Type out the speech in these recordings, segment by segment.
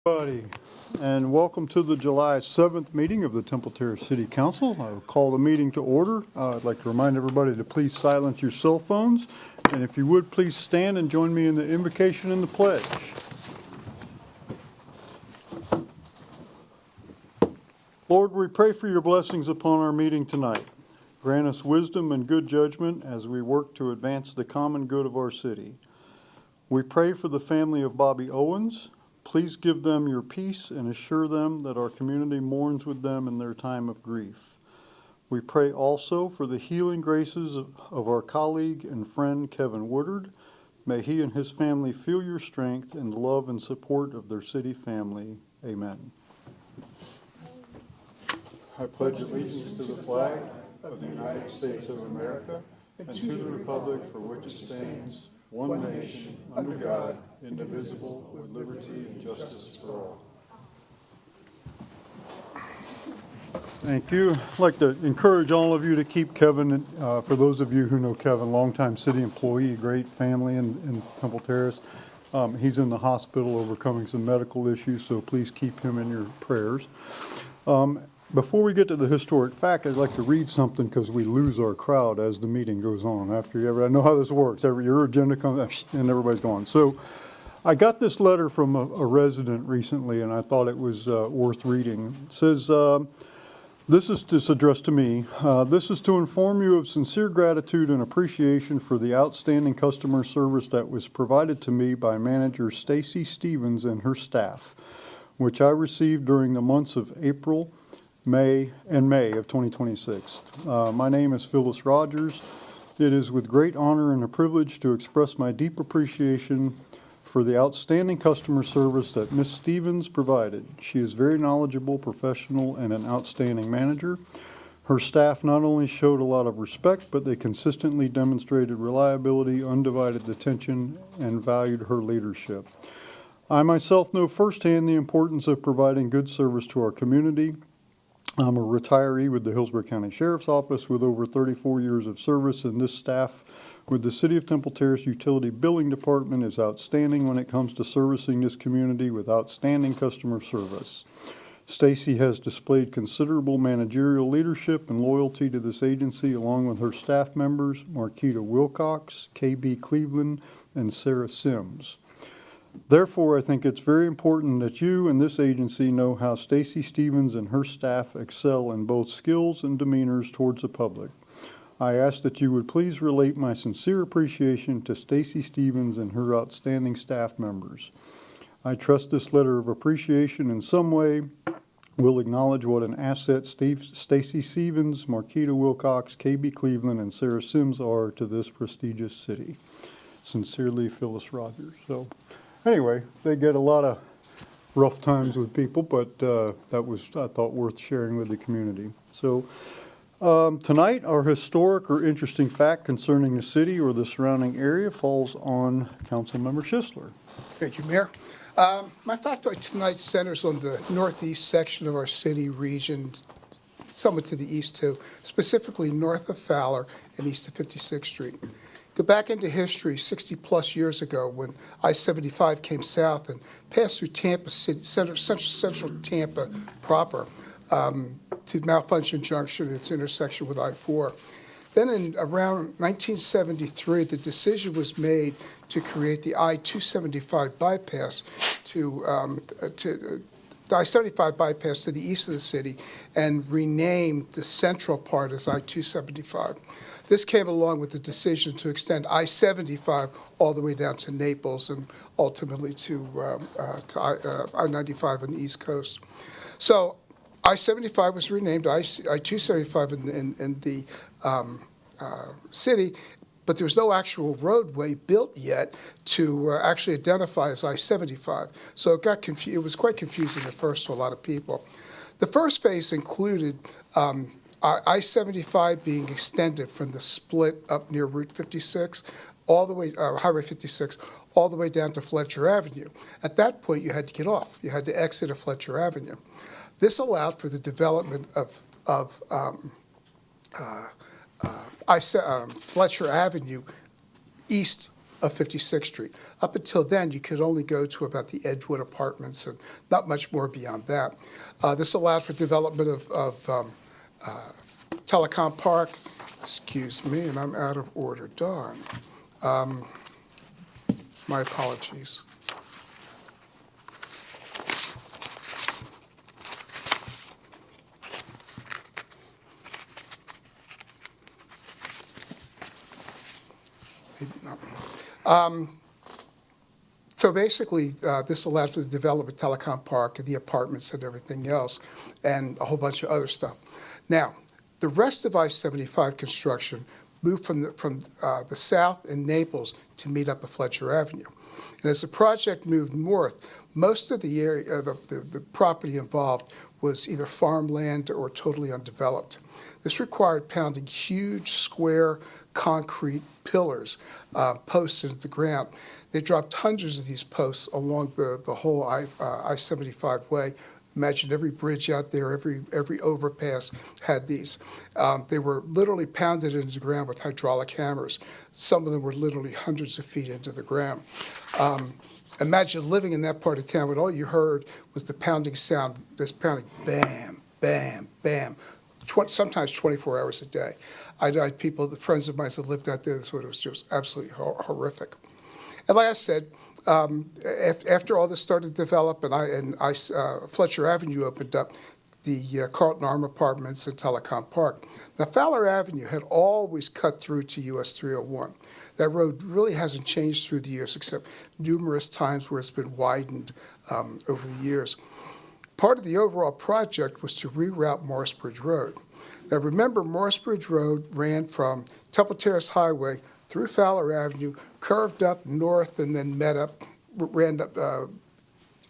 Everybody, and welcome to the July 7th meeting of the Temple Terrace City Council. I will call the meeting to order. I'd like to remind everybody to please silence your cell phones, and if you would, please stand and join me in the invocation and the pledge. Lord, we pray for your blessings upon our meeting tonight. Grant us wisdom and good judgment as we work to advance the common good of our city. We pray for the family of Bobby Owens. Please give them your peace and assure them that our community mourns with them in their time of grief. We pray also for the healing graces of our colleague and friend Kevin Woodard. May he and his family feel your strength and love and support of their city family. Amen. I pledge allegiance to the flag of the United States of America and to the republic for which it stands, one nation, under God, indivisible, with liberty and justice for all. Thank you. I'd like to encourage all of you to keep Kevin, for those of you who know Kevin, longtime city employee, great family in Temple Terrace. He's in the hospital overcoming some medical issues, so please keep him in your prayers. Before we get to the historic fact, I'd like to read something because we lose our crowd as the meeting goes on. I know how this works. Your agenda comes and everybody's gone. So I got this letter from a resident recently, and I thought it was worth reading. It says, this is addressed to me. This is to inform you of sincere gratitude and appreciation for the outstanding customer service that was provided to me by manager Stacy Stevens and her staff, which I received during the months of April, May of 2026. My name is Phyllis Rogers. It is with great honor and a privilege to express my deep appreciation for the outstanding customer service that Ms. Stevens provided. She is very knowledgeable, professional, and an outstanding manager. Her staff not only showed a lot of respect, but they consistently demonstrated reliability, undivided attention, and valued her leadership. I myself know firsthand the importance of providing good service to our community. I'm a retiree with the Hillsborough County Sheriff's Office with over 34 years of service, and this staff with the City of Temple Terrace Utility Billing Department is outstanding when it comes to servicing this community with outstanding customer service. Stacy has displayed considerable managerial leadership and loyalty to this agency, along with her staff members, Marquita Wilcox, KB Cleveland, and Sarah Sims. Therefore, I think it's very important that you and this agency know how Stacy Stevens and her staff excel in both skills and demeanors towards the public. I ask that you would please relate my sincere appreciation to Stacy Stevens and her outstanding staff members. I trust this letter of appreciation in some way will acknowledge what an asset Stacy Stevens, Marquita Wilcox, KB Cleveland, and Sarah Sims are to this prestigious city. Sincerely, Phyllis Rogers. So. Anyway, they get a lot of rough times with people, but that was, I thought, worth sharing with the community. So tonight, our historic or interesting fact concerning the city or the surrounding area falls on Councilmember Schisler. Thank you, Mayor. My factoid tonight centers on the northeast section of our city region, somewhat to the east too, specifically north of Fowler and east of 56th Street. Go back into history 60-plus years ago when I-75 came south and passed through Tampa City, central Tampa proper, to Malfunction Junction and its intersection with I-4. Then in around 1973, the decision was made to create the I-275 bypass the I-75 bypass to the east of the city and renamed the central part as I-275. This came along with the decision to extend I-75 all the way down to Naples and ultimately to I-95 on the East Coast. So I-75 was renamed I-275 in the city, but there was no actual roadway built yet to actually identify as I-75. So it was quite confusing at first to a lot of people. The first phase included I-75 being extended from the split up near Route 56, all the way, Highway 56, all the way down to Fletcher Avenue. At that point, you had to get off. You had to exit at Fletcher Avenue. This allowed for the development of Fletcher Avenue east of 56th Street. Up until then, you could only go to about the Edgewood Apartments and not much more beyond that. This allowed for development of Telecom Park. Excuse me, and I'm out of order. Darn. My apologies. So basically, this allowed for the development of Telecom Park and the apartments and everything else, and a whole bunch of other stuff. Now, the rest of I-75 construction moved from the south in Naples to meet up at Fletcher Avenue. And as the project moved north, most of the area, the property involved was either farmland or totally undeveloped. This required pounding huge square concrete pillars, posts into the ground. They dropped hundreds of these posts along the whole I-75 way. Imagine every bridge out there, every overpass had these. They were literally pounded into the ground with hydraulic hammers. Some of them were literally hundreds of feet into the ground. Imagine living in that part of town when all you heard was the pounding sound, this pounding, bam, bam, bam, sometimes 24 hours a day. I had people, friends of mine that lived out there, this was just absolutely horrific. And like I said, after all this started to develop and Fletcher Avenue opened up, the Carlton Arm Apartments and Telecom Park. Now, Fowler Avenue had always cut through to US 301. That road really hasn't changed through the years, except numerous times where it's been widened over the years. Part of the overall project was to reroute Morrisbridge Road. Now, remember, Morrisbridge Road ran from Temple Terrace Highway through Fowler Avenue, curved up north, and then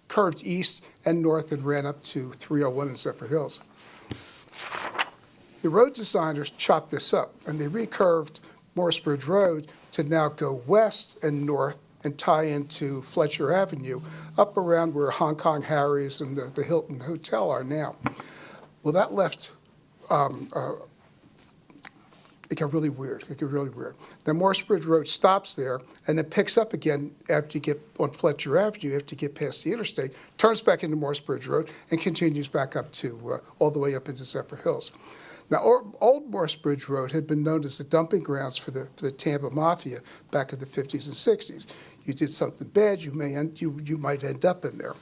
curved east and north and ran up to 301 in Zephyr Hills. The road designers chopped this up, and they recurved Morrisbridge Road to now go west and north and tie into Fletcher Avenue, up around where Hong Kong Harry's and the Hilton Hotel are now. Well, that left it got really weird. Then Morrisbridge Road stops there and then picks up again after you get on Fletcher Avenue, after you get past the interstate, turns back into Morrisbridge Road and continues back up to all the way up into Zephyr Hills. Now, old Morrisbridge Road had been known as the dumping grounds for the Tampa Mafia back in the 50s and 60s. You did something bad, you might end up in there.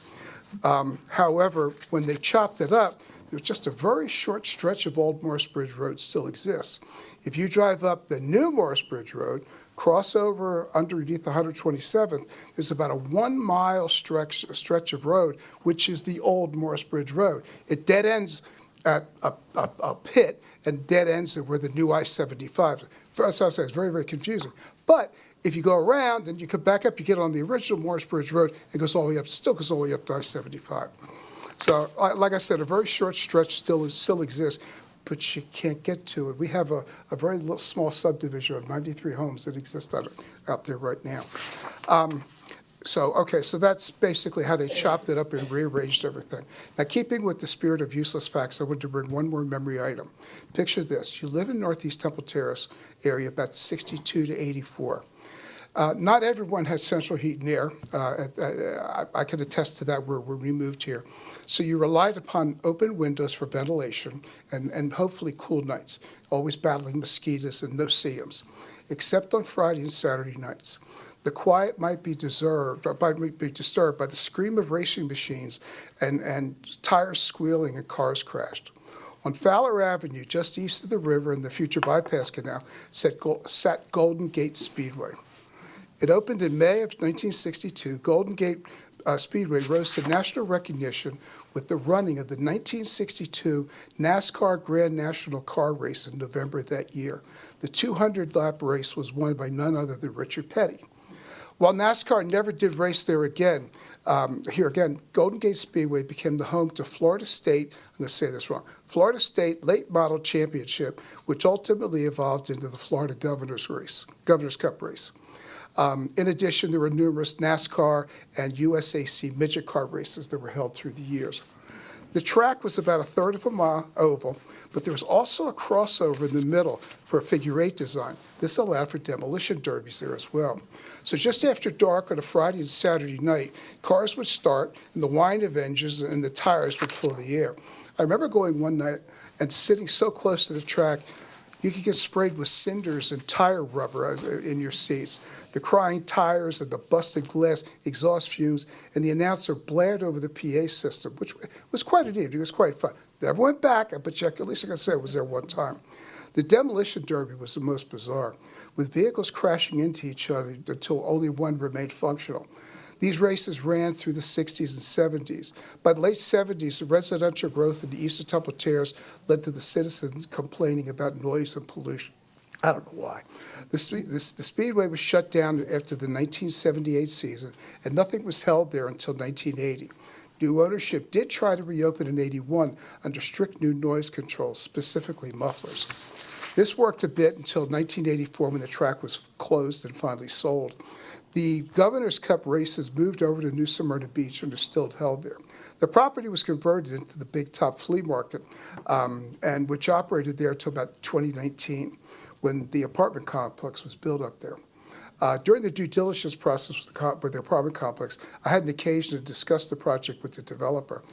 However, when they chopped it up, there's just a very short stretch of old Morrisbridge Road still exists. If you drive up the new Morrisbridge Road, cross over underneath 127th, there's about a 1 mile stretch of road, which is the old Morrisbridge Road. It dead ends at a pit and dead ends at where the new I-75. That's what I'm saying, it's very, very confusing. But if you go around and you come back up, you get on the original Morrisbridge Road, it goes all the way up, still goes all the way up to I-75. So, like I said, a very short stretch still exists, but you can't get to it. We have a very little, small subdivision of 93 homes that exist out there right now. So that's basically how they chopped it up and rearranged everything. Now, keeping with the spirit of useless facts, I want to bring one more memory item. Picture this. You live in Northeast Temple Terrace area, about 62 to 84. Not everyone has central heat and air. I can attest to that where we moved here. So you relied upon open windows for ventilation and hopefully cool nights, always battling mosquitoes and no-see-ums, except on Friday and Saturday nights. The quiet might be disturbed by the scream of racing machines and tires squealing and cars crashed. On Fowler Avenue, just east of the river and the future bypass canal, sat Golden Gate Speedway. It opened in May of 1962. Golden Gate Speedway rose to national recognition with the running of the 1962 NASCAR Grand National Car Race in November of that year. The 200-lap race was won by none other than Richard Petty. While NASCAR never did race there again, Golden Gate Speedway became the home to Florida State, I'm going to say this wrong, Florida State Late Model Championship, which ultimately evolved into the Florida Governor's Cup race. In addition, there were numerous NASCAR and USAC midget car races that were held through the years. The track was about a third of a mile oval, but there was also a crossover in the middle for a figure-8 design. This allowed for demolition derbies there as well. So just after dark on a Friday and Saturday night, cars would start, and the whine of engines and the tires would fill the air. I remember going one night and sitting so close to the track, you could get sprayed with cinders and tire rubber in your seats. The crying tires and the busted glass exhaust fumes, and the announcer blared over the PA system, which was quite an evening. It was quite fun. Never went back, but at least I can say I was there one time. The demolition derby was the most bizarre, with vehicles crashing into each other until only one remained functional. These races ran through the 60s and 70s. By the late 70s, the residential growth in the east of Temple Terrace led to the citizens complaining about noise and pollution. I don't know why. The Speedway was shut down after the 1978 season, and nothing was held there until 1980. New ownership did try to reopen in 81 under strict new noise controls, specifically mufflers. This worked a bit until 1984 when the track was closed and finally sold. The Governor's Cup races moved over to New Smyrna Beach and are still held there. The property was converted into the Big Top Flea Market, and which operated there until about 2019, when the apartment complex was built up there. During the due diligence process with the apartment complex, I had an occasion to discuss the project with the developer.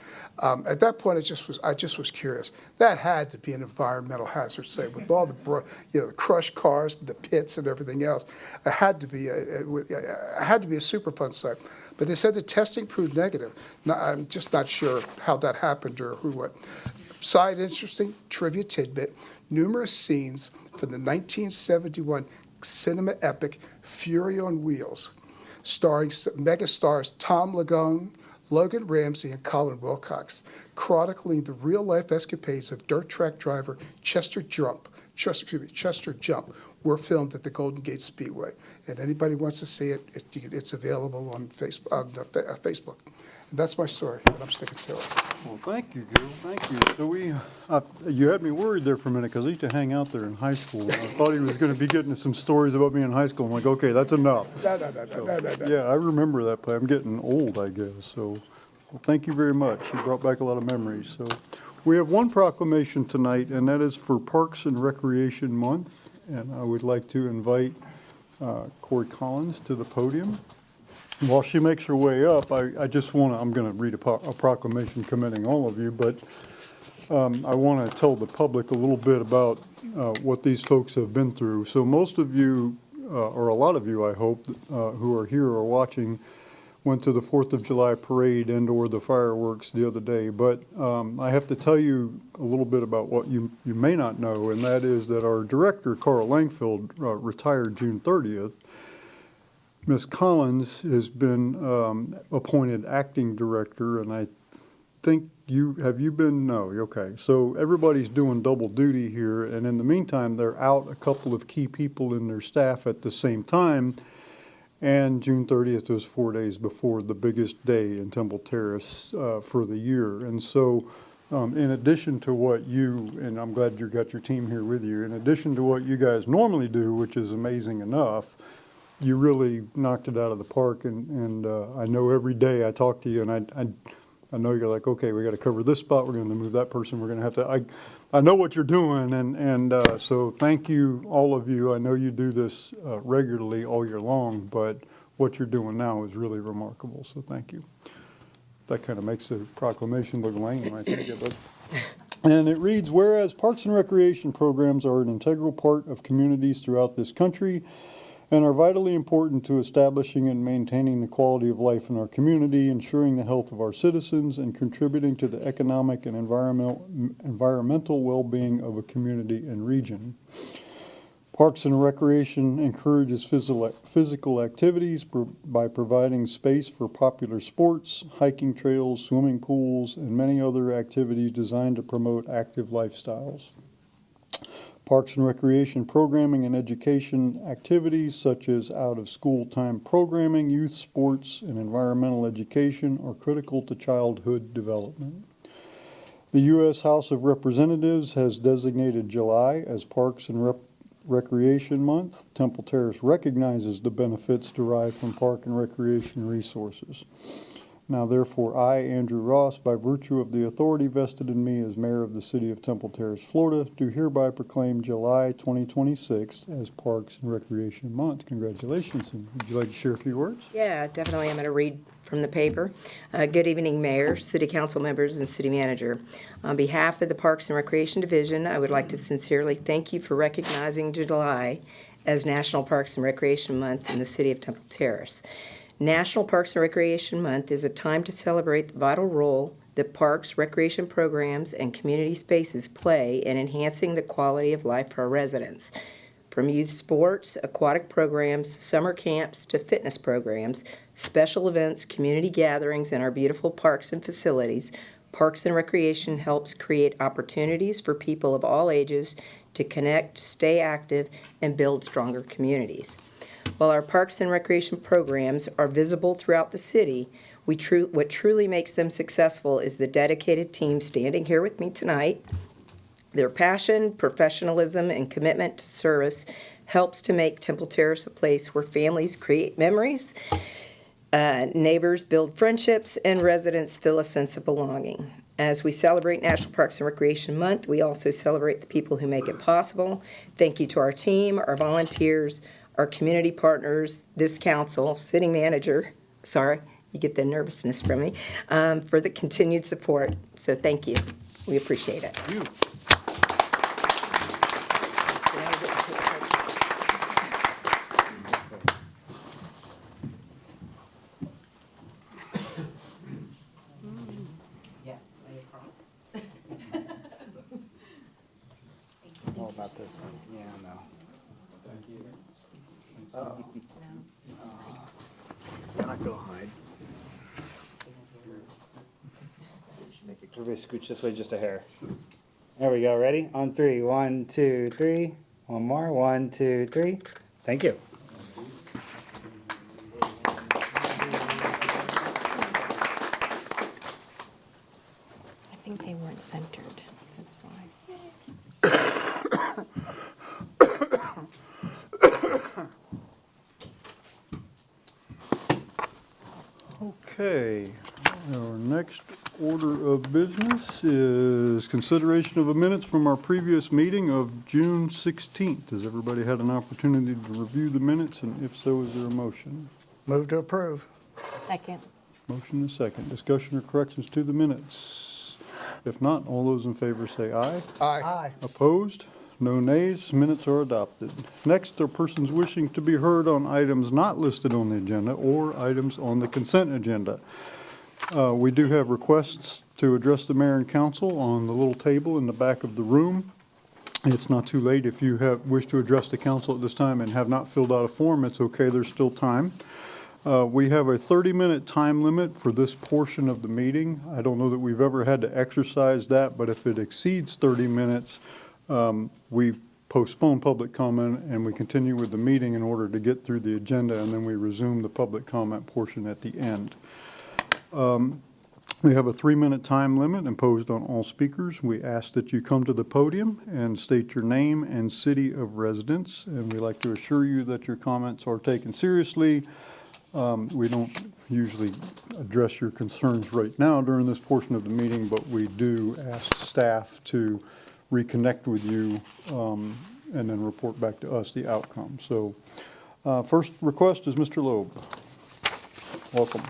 At that point, I just was curious. That had to be an environmental hazard site with all the crushed cars, the pits, and everything else. It had to be a Superfund site. But they said the testing proved negative. Now, I'm just not sure how that happened or who what. Side interesting trivia tidbit: numerous scenes from the 1971 cinema epic Fury on Wheels, starring megastars Tom Lagone, Logan Ramsey, and Colin Wilcox, chronicling the real-life escapades of dirt track driver Chester Jump, were filmed at the Golden Gate Speedway. And anybody wants to see it, it's available on Facebook. And that's my story, and I'm sticking to it. Well, thank you, Gil. Thank you. So you had me worried there for a minute because I used to hang out there in high school. And I thought he was going to be getting some stories about me in high school. I'm like, okay, that's enough. No. Yeah, I remember that play. I'm getting old, I guess. So, well, thank you very much. You brought back a lot of memories. So, we have one proclamation tonight, and that is for Parks and Recreation Month. And I would like to invite Corey Collins to the podium. While she makes her way up, I'm going to read a proclamation commending all of you, but I want to tell the public a little bit about what these folks have been through. So most of you, or a lot of you, I hope, who are here or watching, went to the 4th of July parade and or the fireworks the other day. But I have to tell you a little bit about what you may not know, and that is that our director, Carl Langfield, retired June 30th. Ms. Collins has been appointed acting director, and I think have you been? No, okay. So everybody's doing double duty here, and in the meantime, they're out a couple of key people in their staff at the same time, and June 30th was 4 days before the biggest day in Temple Terrace for the year. And so in addition to what and I'm glad you got your team here with you, in addition to what you guys normally do, which is amazing enough, you really knocked it out of the park, and I know every day I talk to you, and I know you're like, okay, we got to cover this spot, we're going to move that person, we're going to have to, I know what you're doing, and so thank you, all of you. I know you do this regularly all year long, but what you're doing now is really remarkable, so thank you. That kind of makes the proclamation look lame, I think. And it reads, whereas parks and recreation programs are an integral part of communities throughout this country, and are vitally important to establishing and maintaining the quality of life in our community, ensuring the health of our citizens, and contributing to the economic and environmental well-being of a community and region. Parks and Recreation encourages physical activities by providing space for popular sports, hiking trails, swimming pools, and many other activities designed to promote active lifestyles. Parks and recreation programming and education activities such as out-of-school time programming, youth sports, and environmental education are critical to childhood development. The U.S. House of Representatives has designated July as Parks and Recreation Month. Temple Terrace recognizes the benefits derived from park and recreation resources. Now therefore, I, Andrew Ross, by virtue of the authority vested in me as mayor of the city of Temple Terrace, Florida, do hereby proclaim July 2026 as Parks and Recreation Month. Congratulations, and would you like to share a few words? Yeah, definitely. I'm going to read from the paper. Good evening, Mayor, City Council members, and City Manager. On behalf of the Parks and Recreation Division, I would like to sincerely thank you for recognizing July as National Parks and Recreation Month in the City of Temple Terrace. National Parks and Recreation Month is a time to celebrate the vital role that parks, recreation programs, and community spaces play in enhancing the quality of life for our residents. From youth sports, aquatic programs, summer camps, to fitness programs, special events, community gatherings, and our beautiful parks and facilities, Parks and Recreation helps create opportunities for people of all ages to connect, stay active, and build stronger communities. While our Parks and Recreation programs are visible throughout the city, what truly makes them successful is the dedicated team standing here with me tonight. Their passion, professionalism, and commitment to service helps to make Temple Terrace a place where families create memories, neighbors build friendships, and residents feel a sense of belonging. As we celebrate National Parks and Recreation Month, we also celebrate the people who make it possible. Thank you to our team, our volunteers, our community partners, this council, city manager, sorry, you get the nervousness from me, for the continued support. So thank you. We appreciate it. Thank you. All about this one. Yeah, I know. Thank you. You're not gonna hide. Everybody scooch this way just a hair. There we go. Ready? On three. 1, 2, 3. One more. 1, 2, 3. Thank you. I think they weren't centered, that's why. Okay, our next order of business is consideration of the minutes from our previous meeting of June 16th. Has everybody had an opportunity to review the minutes, and if so, is there a motion? Move to approve. Second. Motion and second. Discussion or corrections to the minutes? If not, all those in favor say aye. Aye. Opposed? No nays. Minutes are adopted. Next are persons wishing to be heard on items not listed on the agenda or items on the consent agenda. We do have requests to address the mayor and council on the little table in the back of the room. It's not too late. If you wish to address the council at this time and have not filled out a form, it's okay. There's still time. We have a 30-minute time limit for this portion of the meeting. I don't know that we've ever had to exercise that, but if it exceeds 30 minutes, we postpone public comment and we continue with the meeting in order to get through the agenda, and then we resume the public comment portion at the end. We have a 3-minute time limit imposed on all speakers. We ask that you come to the podium and state your name and city of residence, and we like to assure you that your comments are taken seriously. We don't usually address your concerns right now during this portion of the meeting, but we do ask staff to reconnect with you and then report back to us the outcome. So first request is Mr. Loeb. Welcome.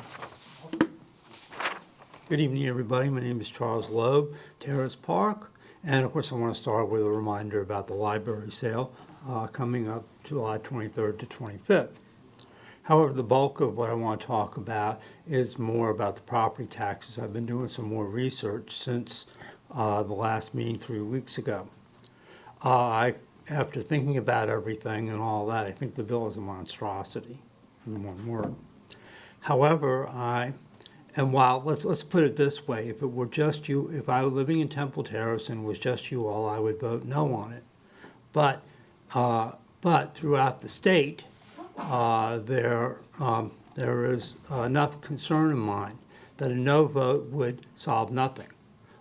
Good evening, everybody. My name is Charles Loeb, Terrace Park. And of course, I want to start with a reminder about the library sale coming up July 23rd to 25th. However, the bulk of what I want to talk about is more about the property taxes. I've been doing some more research since the last meeting 3 weeks ago. After thinking about everything and all that, I think the bill is a monstrosity, in one word. However, while let's put it this way, if it were just you, if I were living in Temple Terrace and it was just you all, I would vote no on it. But throughout the state, there is enough concern in mind that a no vote would solve nothing.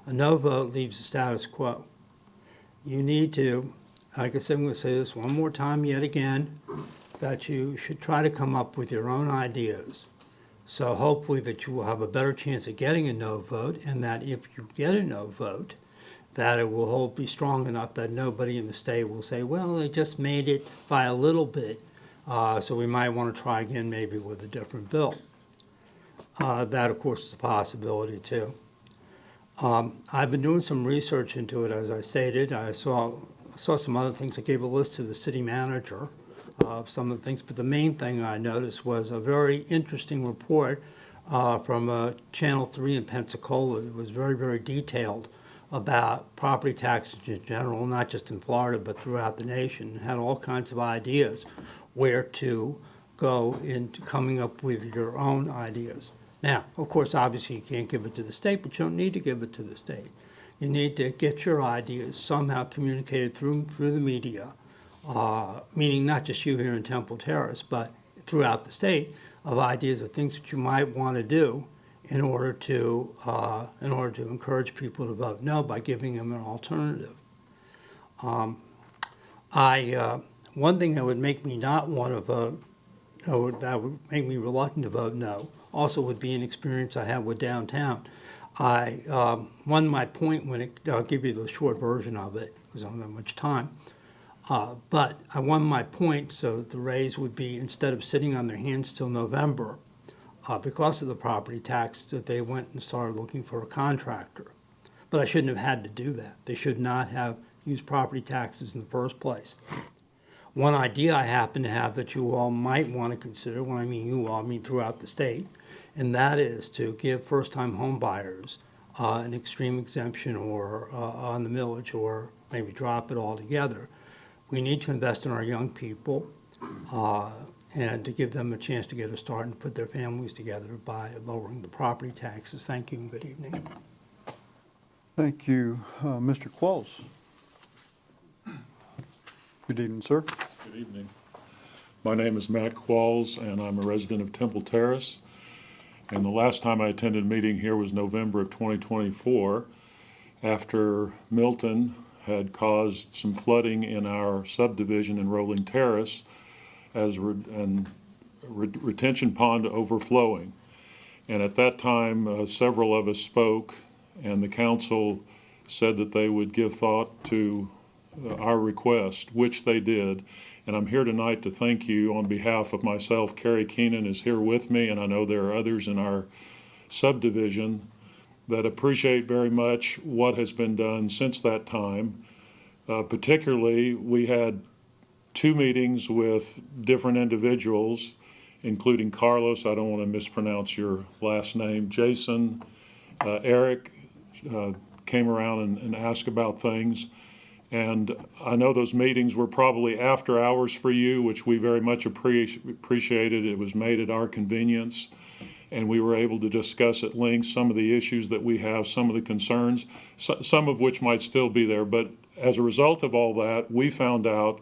A no vote leaves the status quo. You need to, like I said, I'm going to say this one more time yet again, that you should try to come up with your own ideas So hopefully that you will have a better chance of getting a no vote, and that if you get a no vote, that it will be strong enough that nobody in the state will say, well, they just made it by a little bit, so we might want to try again maybe with a different bill. That, of course, is a possibility, too. I've been doing some research into it, as I stated. I saw some other things. I gave a list to the city manager of some of the things, but the main thing I noticed was a very interesting report from Channel 3 in Pensacola. It was very, very detailed about property taxes in general, not just in Florida, but throughout the nation. It had all kinds of ideas where to go into coming up with your own ideas. Now, of course, obviously you can't give it to the state, but you don't need to give it to the state. You need to get your ideas somehow communicated through the media, meaning not just you here in Temple Terrace, but throughout the state, of ideas of things that you might want to do in order to encourage people to vote no by giving them an alternative. One thing that would make me not want to vote, or that would make me reluctant to vote no, also would be an experience I had with downtown. I won my point when I'll give you the short version of it because I don't have much time. But I won my point so that the raise would be, instead of sitting on their hands till November, because of the property tax, that they went and started looking for a contractor. But I shouldn't have had to do that. They should not have used property taxes in the first place. One idea I happen to have that you all might want to consider, when I mean you all, I mean throughout the state, and that is to give first-time home buyers an extreme exemption or on the millage, or maybe drop it altogether. We need to invest in our young people and to give them a chance to get a start and put their families together by lowering the property taxes. Thank you and good evening. Thank you. Mr. Qualls. Good evening, sir. Good evening. My name is Matt Qualls, and I'm a resident of Temple Terrace. And the last time I attended a meeting here was November of 2024, after Milton had caused some flooding in our subdivision in Rolling Terrace as retention pond overflowing. And at that time, several of us spoke, and the council said that they would give thought to our request, which they did. And I'm here tonight to thank you on behalf of myself. Carrie Keenan is here with me, and I know there are others in our subdivision that appreciate very much what has been done since that time. Particularly, we had 2 meetings with different individuals, including Carlos, I don't want to mispronounce your last name, Jason, Eric came around and asked about things. And I know those meetings were probably after hours for you, which we very much appreciated. It was made at our convenience, and we were able to discuss at length some of the issues that we have, some of the concerns, some of which might still be there. But as a result of all that, we found out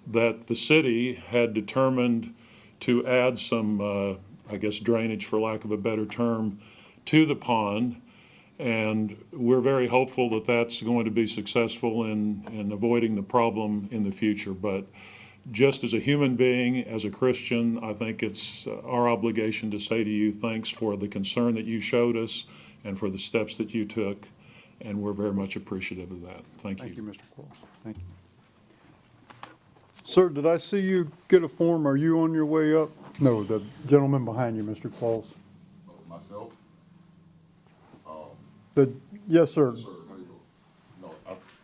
that the city had determined to add some, I guess, drainage, for lack of a better term, to the pond. And we're very hopeful that that's going to be successful in avoiding the problem in the future. But just as a human being, as a Christian, I think it's our obligation to say to you, thanks for the concern that you showed us and for the steps that you took. And we're very much appreciative of that. Thank you. Thank you, Mr. Qualls. Thank you. Sir, did I see you get a form? Are you on your way up? No, the gentleman behind you, Mr. Qualls. Myself? Yes, sir. Sir, how you doing? No,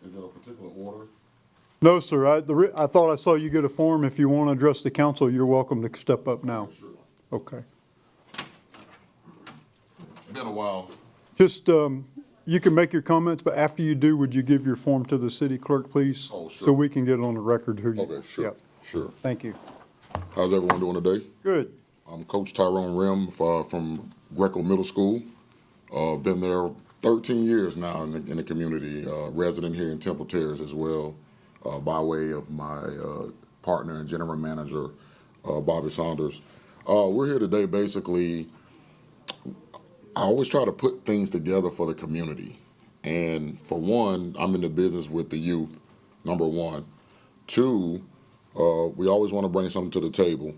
is it a particular order? No, sir. I thought I saw you get a form. If you want to address the council, you're welcome to step up now. Sure. Okay. Been a while. Just, you can make your comments, but after you do, would you give your form to the city clerk, please? Oh, sure. So we can get it on the record who you. Okay, sure, Yep. sure. Thank you. How's everyone doing today? Good. I'm Coach Tyrone Rim from Greco Middle School. Been there 13 years now in the community, resident here in Temple Terrace as well, by way of my partner and general manager, Bobby Saunders. We're here today basically, I always try to put things together for the community. And for one, I'm in the business with the youth, number one. Two, we always want to bring something to the table.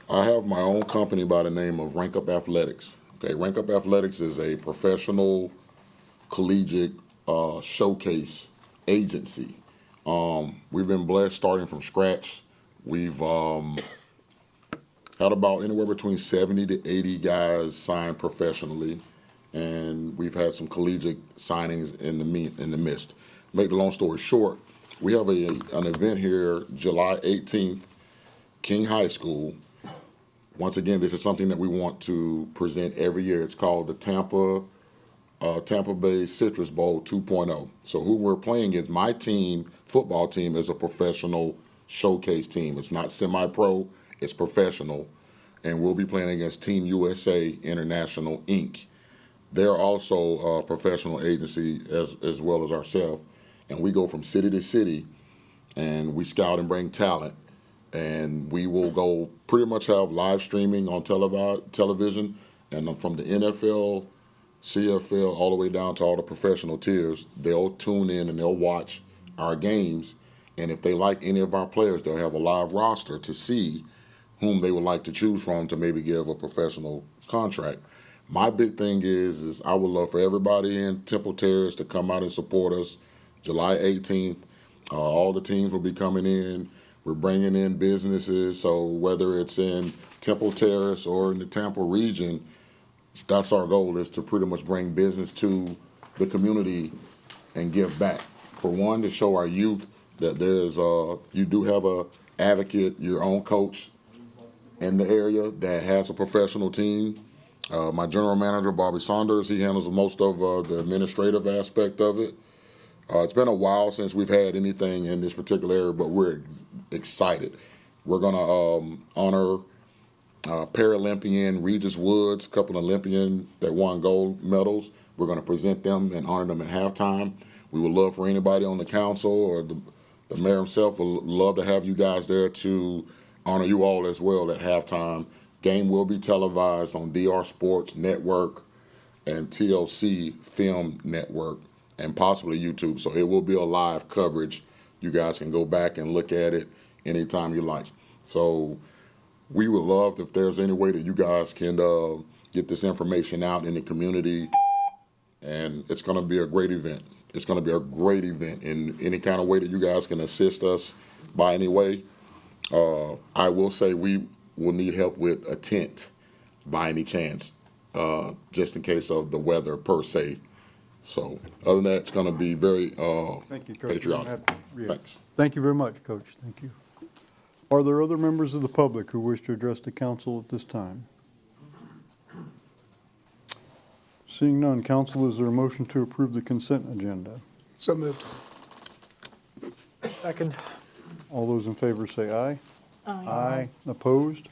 I have my own company by the name of Rank Up Athletics. Okay, Rank Up Athletics is a professional collegiate showcase agency. We've been blessed starting from scratch. We've had about anywhere between 70 to 80 guys signed professionally, and we've had some collegiate signings in the midst. Make the long story short, we have an event here July 18th, King High School. Once again, this is something that we want to present every year. It's called the Tampa Bay Citrus Bowl 2.0. So who we're playing is my team, football team, is a professional showcase team. It's not semi-pro, it's professional. And we'll be playing against Team USA International, Inc. They're also a professional agency as well as ourselves. And we go from city to city, and we scout and bring talent. And we will go pretty much have live streaming on television, and from the NFL, CFL, all the way down to all the professional tiers. They'll tune in and they'll watch our games, and if they like any of our players, they'll have a live roster to see whom they would like to choose from to maybe give a professional contract. My big thing is I would love for everybody in Temple Terrace to come out and support us July 18th. All the teams will be coming in. We're bringing in businesses, so whether it's in Temple Terrace or in the Tampa region, that's our goal, is to pretty much bring business to the community and give back. For one, to show our youth that you do have a advocate, your own coach in the area that has a professional team. My general manager, Bobby Saunders, he handles most of the administrative aspect of it. It's been a while since we've had anything in this particular area, but we're excited. We're going to honor Paralympian Regis Woods, a couple of Olympians that won gold medals. We're going to present them and honor them at halftime. We would love for anybody on the council or the mayor himself would love to have you guys there to honor you all as well at halftime. Game will be televised on DR Sports Network and TLC Film Network, and possibly YouTube. So it will be a live coverage. You guys can go back and look at it anytime you like. So we would love if there's any way that you guys can get this information out in the community, and it's going to be a great event. It's going to be a great event in any kind of way that you guys can assist us by any way. I will say we will need help with a tent by any chance, just in case of the weather per se. So other than that, it's going to be very Thank you, Coach. patriotic. Yeah. Thanks. Thank you very much, Coach. Thank you. Are there other members of the public who wish to address the council at this time? Seeing none, council, is there a motion to approve the consent agenda? So moved. Second. All those in favor say aye. Aye. Opposed?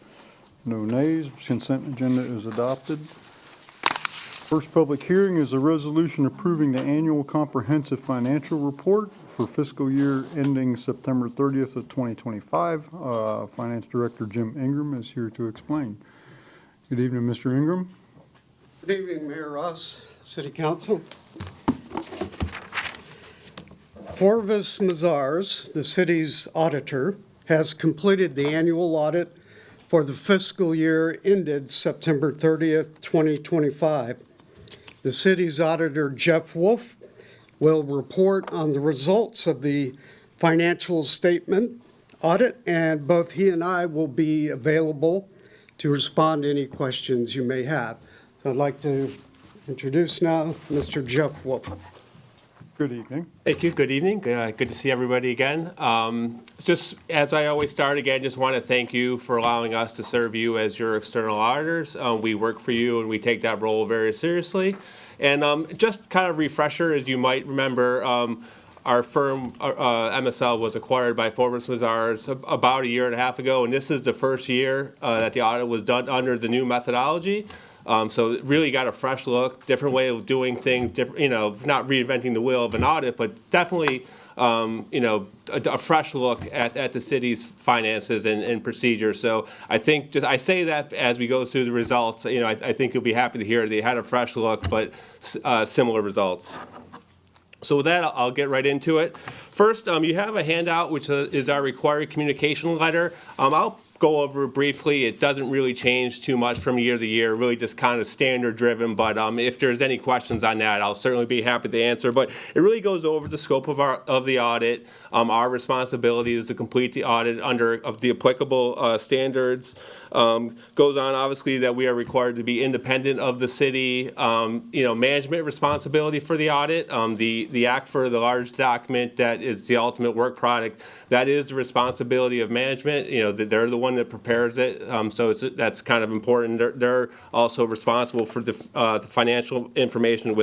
No nays. Consent agenda is adopted. First public hearing is a resolution approving the annual comprehensive financial report for fiscal year ending September 30th of 2025. Finance Director Jim Ingram is here to explain. Good evening, Mr. Ingram. Good evening, Mayor Ross, City Council. Forvis Mazars, the city's auditor, has completed the annual audit for the fiscal year ended September 30th, 2025. The city's auditor, Jeff Wolf, will report on the results of the financial statement audit, and both he and I will be available to respond to any questions you may have. So I'd like to introduce now Mr. Jeff Wolf. Good evening. Thank you. Good evening. Good to see everybody again. Just as I always start again, just want to thank you for allowing us to serve you as your external auditors. We work for you and we take that role very seriously. And just kind of refresher, as you might remember, our firm, MSL, was acquired by Forvis Mazars about a year and a half ago, and this is the first year that the audit was done under the new methodology. So it really got a fresh look, different way of doing things, not reinventing the wheel of an audit, but definitely, a fresh look at the city's finances and procedures. So I think I say that as we go through the results, I think you'll be happy to hear they had a fresh look, but similar results. So with that, I'll get right into it. First, you have a handout, which is our required communication letter. I'll go over it briefly. It doesn't really change too much from year to year, really just kind of standard driven. But if there's any questions on that, I'll certainly be happy to answer. But it really goes over the scope of the audit. Our responsibility is to complete the audit under the applicable standards. Goes on, obviously, that we are required to be independent of the city. Management responsibility for the audit. The act for the large document that is the ultimate work product, that is the responsibility of management. They're the one that prepares it, so that's kind of important. They're also responsible for the financial information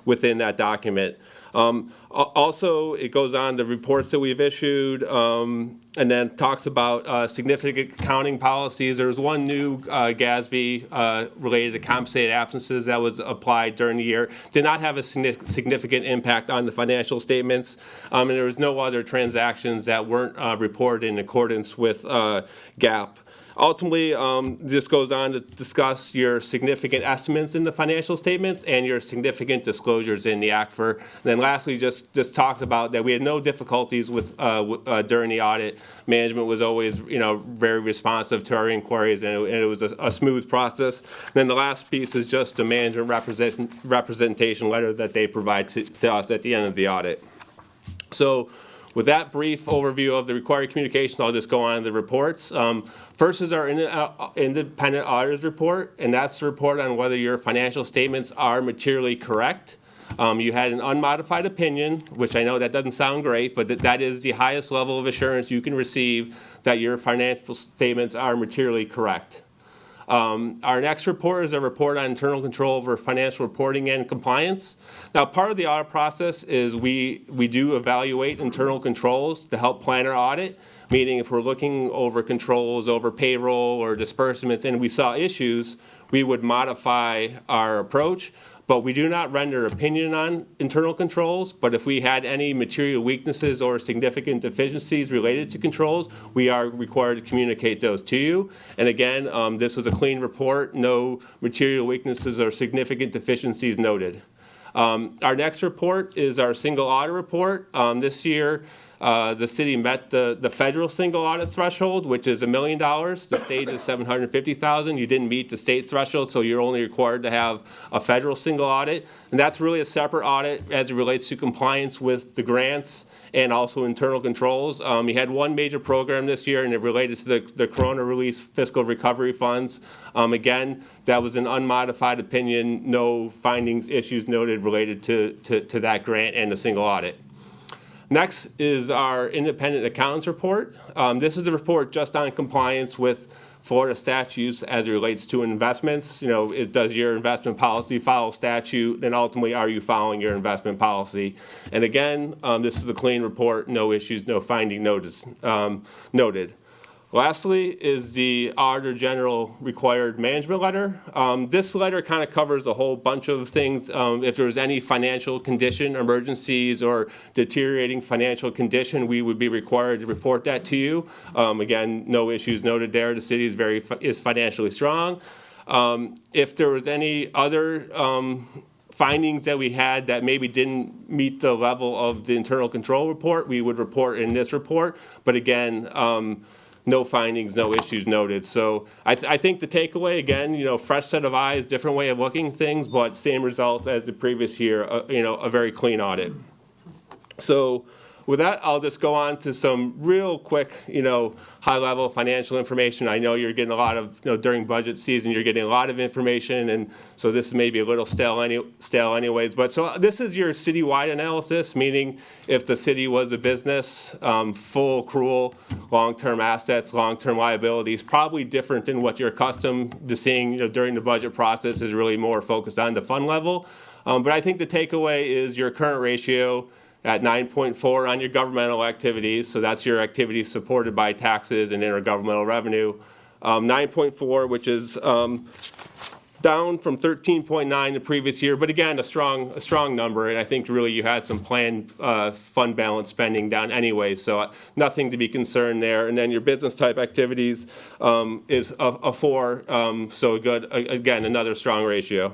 within that document. Also, it goes on the reports that we've issued, and then talks about significant accounting policies. There's one new GASB related to compensated absences that was applied during the year. Did not have a significant impact on the financial statements, and there was no other transactions that weren't reported in accordance with GAAP. Ultimately, this goes on to discuss your significant estimates in the financial statements and your significant disclosures in the ACFR. And then lastly, just talks about that we had no difficulties with during the audit. Management was always, very responsive to our inquiries, and it was a smooth process. And then the last piece is just the management representation letter that they provide to us at the end of the audit. So, with that brief overview of the required communications, I'll just go on to the reports. First is our independent auditor's report, and that's the report on whether your financial statements are materially correct. You had an unmodified opinion, which I know that doesn't sound great, but that is the highest level of assurance you can receive that your financial statements are materially correct. Our next report is a report on internal control over financial reporting and compliance. Now, part of the audit process is we do evaluate internal controls to help plan our audit, meaning if we're looking over controls over payroll or disbursements and we saw issues, we would modify our approach. But we do not render opinion on internal controls, but if we had any material weaknesses or significant deficiencies related to controls, we are required to communicate those to you. And again, this was a clean report, no material weaknesses or significant deficiencies noted. Our next report is our single audit report. This year, the city met the federal single audit threshold, which is $1 million. The state is $750,000. You didn't meet the state threshold, so you're only required to have a federal single audit. And that's really a separate audit as it relates to compliance with the grants and also internal controls. You had one major program this year, and it related to the Corona Relief Fiscal Recovery Funds. Again, that was an unmodified opinion, no findings, issues noted related to that grant and the single audit. Next is our independent accountants report. This is a report just on compliance with Florida statutes as it relates to investments. Does your investment policy follow statute? And ultimately, are you following your investment policy? And again, this is a clean report, no issues, no finding noted. Lastly is the Auditor General required management letter. This letter kind of covers a whole bunch of things. If there's any financial condition, emergencies, or deteriorating financial condition, we would be required to report that to you. Again, no issues noted there. The city is financially strong. If there was any other findings that we had that maybe didn't meet the level of the internal control report, we would report in this report. But again, no findings, no issues noted. So I think the takeaway, again, fresh set of eyes, different way of looking things, but same results as the previous year, a very clean audit. So with that, I'll just go on to some real quick, high-level financial information. I know you're getting a lot of, during budget season, you're getting a lot of information, and so this may be a little stale anyways. But so this is your citywide analysis, meaning if the city was a business, full accrual, long-term assets, long-term liabilities, probably different than what you're accustomed to seeing, during the budget process is really more focused on the fund level. But I think the takeaway is your current ratio at 9.4 on your governmental activities, so that's your activities supported by taxes and intergovernmental revenue. 9.4, which is down from 13.9 the previous year, but again, a strong number, and I think really you had some planned fund balance spending down anyway, so nothing to be concerned there. And then your business type activities is a 4, so good, again, another strong ratio.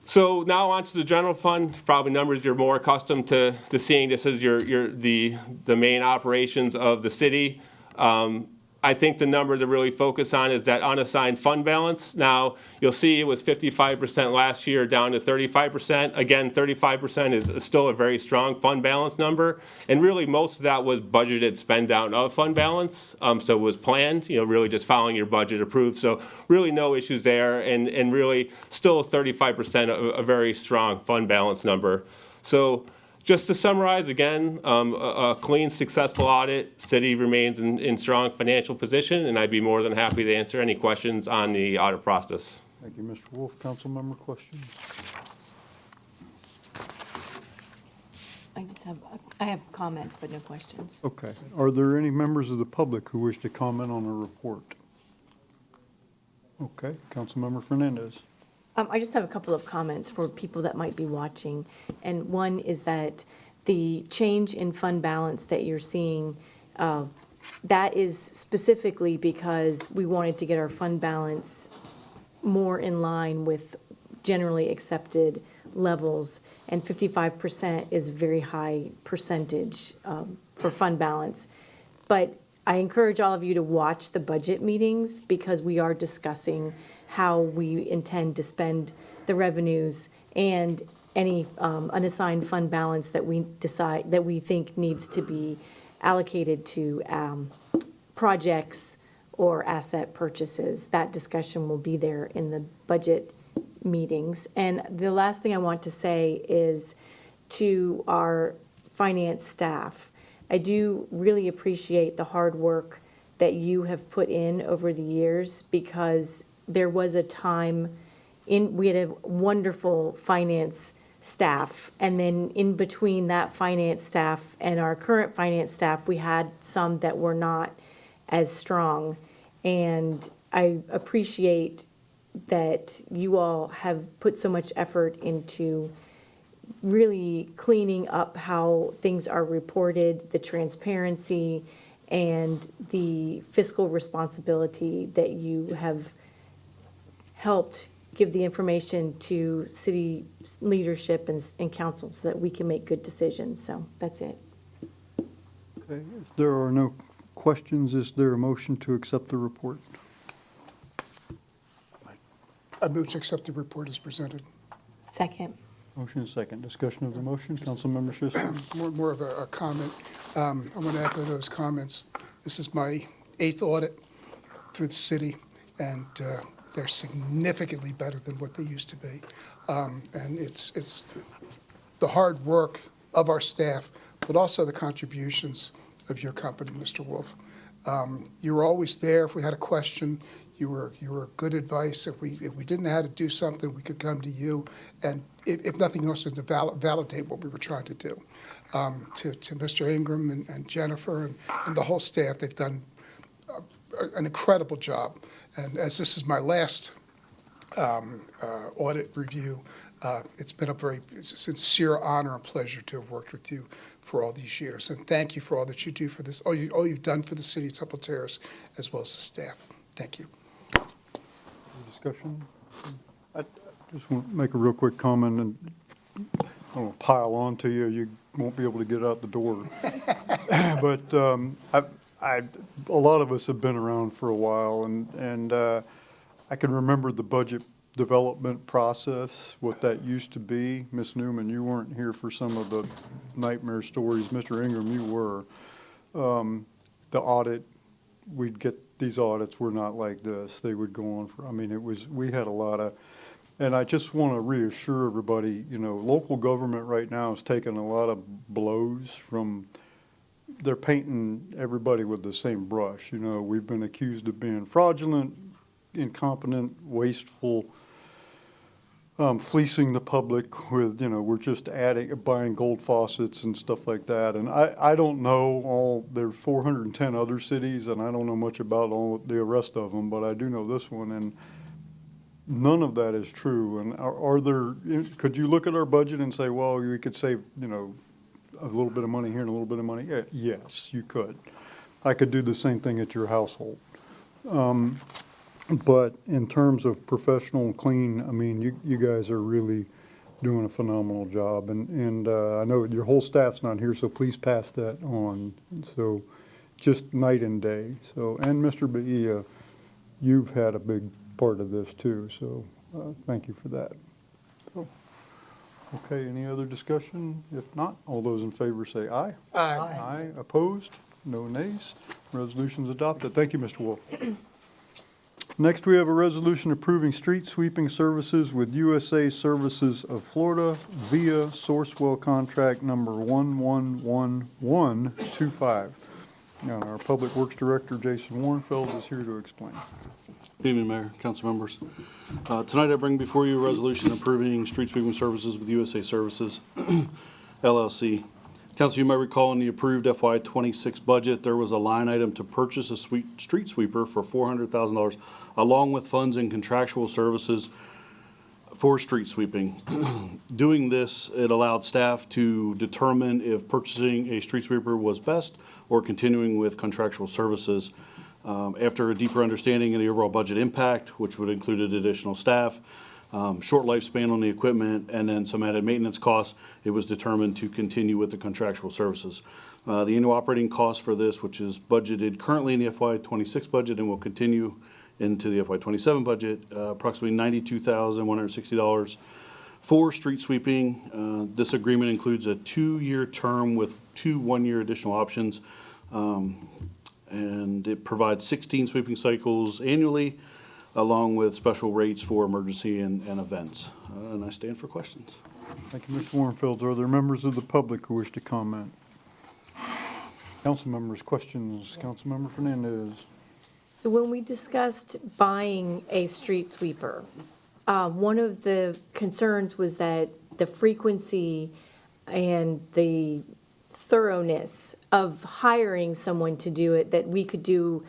So now on to the general fund, probably numbers you're more accustomed to seeing. This is the main operations of the city. I think the number to really focus on is that unassigned fund balance. Now, you'll see it was 55% last year, down to 35%. Again, 35% is still a very strong fund balance number. And really, most of that was budgeted spend down of fund balance. So it was planned, really just following your budget approved. So really no issues there. And really still 35%, a very strong fund balance number. So just to summarize again, a clean, successful audit. City remains in strong financial position, and I'd be more than happy to answer any questions on the audit process. Thank you, Mr. Wolf. Council member questions? I have comments, but no questions. Okay. Are there any members of the public who wish to comment on the report? Okay, Councilmember Fernandez. I just have a couple of comments for people that might be watching. And one is that the change in fund balance that you're seeing, that is specifically because we wanted to get our fund balance more in line with generally accepted levels. And 55% is a very high percentage for fund balance. But I encourage all of you to watch the budget meetings because we are discussing how we intend to spend the revenues and any unassigned fund balance that we think needs to be allocated to projects or asset purchases. That discussion will be there in the budget meetings. And the last thing I want to say is to our finance staff, I do really appreciate the hard work that you have put in over the years because there was a time we had a wonderful finance staff, and then in between that finance staff and our current finance staff, we had some that were not as strong. And I appreciate that you all have put so much effort into really cleaning up how things are reported, the transparency, and the fiscal responsibility that you have helped give the information to city leadership and council so that we can make good decisions. So that's it. Okay, if there are no questions, is there a motion to accept the report? I move to accept the report as presented. Second. Motion is second. Discussion of the motion. Councilmember Schiffman. More of a comment. I want to echo those comments. This is my 8th audit through the city, and they're significantly better than what they used to be. And it's the hard work of our staff, but also the contributions of your company, Mr. Wolf. You were always there if we had a question. You were good advice. If we didn't know how to do something, we could come to you, and if nothing else, to validate what we were trying to do. To Mr. Ingram and Jennifer and the whole staff, they've done an incredible job. And as this is my last audit review, it's been a very sincere honor and pleasure to have worked with you for all these years. And thank you for all that you do for this, all you've done for the city of Temple Terrace, as well as the staff. Thank you. Discussion? I just want to make a real quick comment, and I don't want to pile on to you. You won't be able to get out the door. But a lot of us have been around for a while, and I can remember the budget development process, what that used to be. Ms. Newman, you weren't here for some of the nightmare stories. Mr. Ingram, you were. The audit, we'd get these audits were not like this. They would go on for, I mean, we had a lot of, and I just want to reassure everybody, local government right now is taking a lot of blows from, they're painting everybody with the same brush. We've been accused of being fraudulent, incompetent, wasteful, fleecing the public with, we're just buying gold faucets and stuff like that. And I don't know there's 410 other cities, and I don't know much about all the rest of them, but I do know this one, and none of that is true. And could you look at our budget and say, well, we could save, a little bit of money here and a little bit of money? Yeah, yes, you could. I could do the same thing at your household. But in terms of professional and clean, I mean, you guys are really doing a phenomenal job. And I know your whole staff's not here, so please pass that on. And so just night and day. So, and Mr. Bahia, you've had a big part of this too, so thank you for that. So, okay, any other discussion? If not, all those in favor say aye. Aye. Aye. Opposed? No nays. Resolution's adopted. Thank you, Mr. Wolf. Next, we have a resolution approving street sweeping services with USA Services of Florida via Sourcewell contract number 111125. And our Public Works Director, Jason Warrenfeld, is here to explain. Good evening, Mayor, council members. Tonight I bring before you a resolution approving street sweeping services with USA Services, LLC. Council, you might recall in the approved FY26 budget, there was a line item to purchase a street sweeper for $400,000, along with funds and contractual services for street sweeping. Doing this, it allowed staff to determine if purchasing a street sweeper was best or continuing with contractual services. After a deeper understanding of the overall budget impact, which would include additional staff, short lifespan on the equipment, and then some added maintenance costs, it was determined to continue with the contractual services. The annual operating cost for this, which is budgeted currently in the FY26 budget and will continue into the FY27 budget, approximately $92,160 for street sweeping. This agreement includes a 2-year term with 2 1-year additional options. And it provides 16 sweeping cycles annually, along with special rates for emergency and events. And I stand for questions. Thank you, Mr. Warrenfeld. Are there members of the public who wish to comment? Council members, questions? Yes. Councilmember Fernandez. So when we discussed buying a street sweeper, one of the concerns was that the frequency and the thoroughness of hiring someone to do it, that we could do,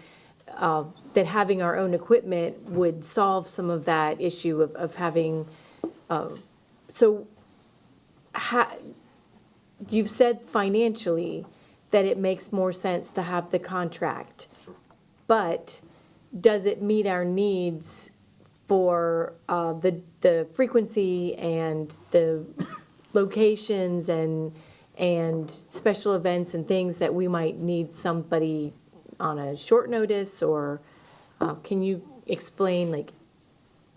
that having our own equipment would solve some of that issue of having, you've said financially that it makes more sense to have the contract. Sure. But does it meet our needs for the frequency and the locations and special events and things that we might need somebody on a short notice? Or can you explain, like,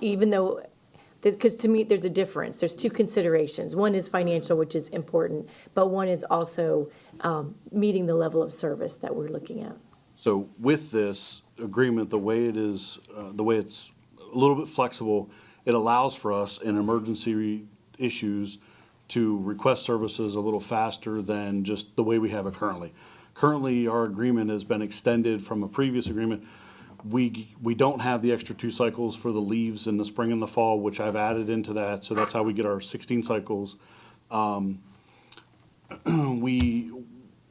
even though, because to me there's a difference, there's 2 considerations. One is financial, which is important, but one is also meeting the level of service that we're looking at. So with this agreement, the way it is, the way it's a little bit flexible, it allows for us in emergency issues to request services a little faster than just the way we have it currently. Currently, our agreement has been extended from a previous agreement. We don't have the extra 2 cycles for the leaves in the spring and the fall, which I've added into that, so that's how we get our 16 cycles.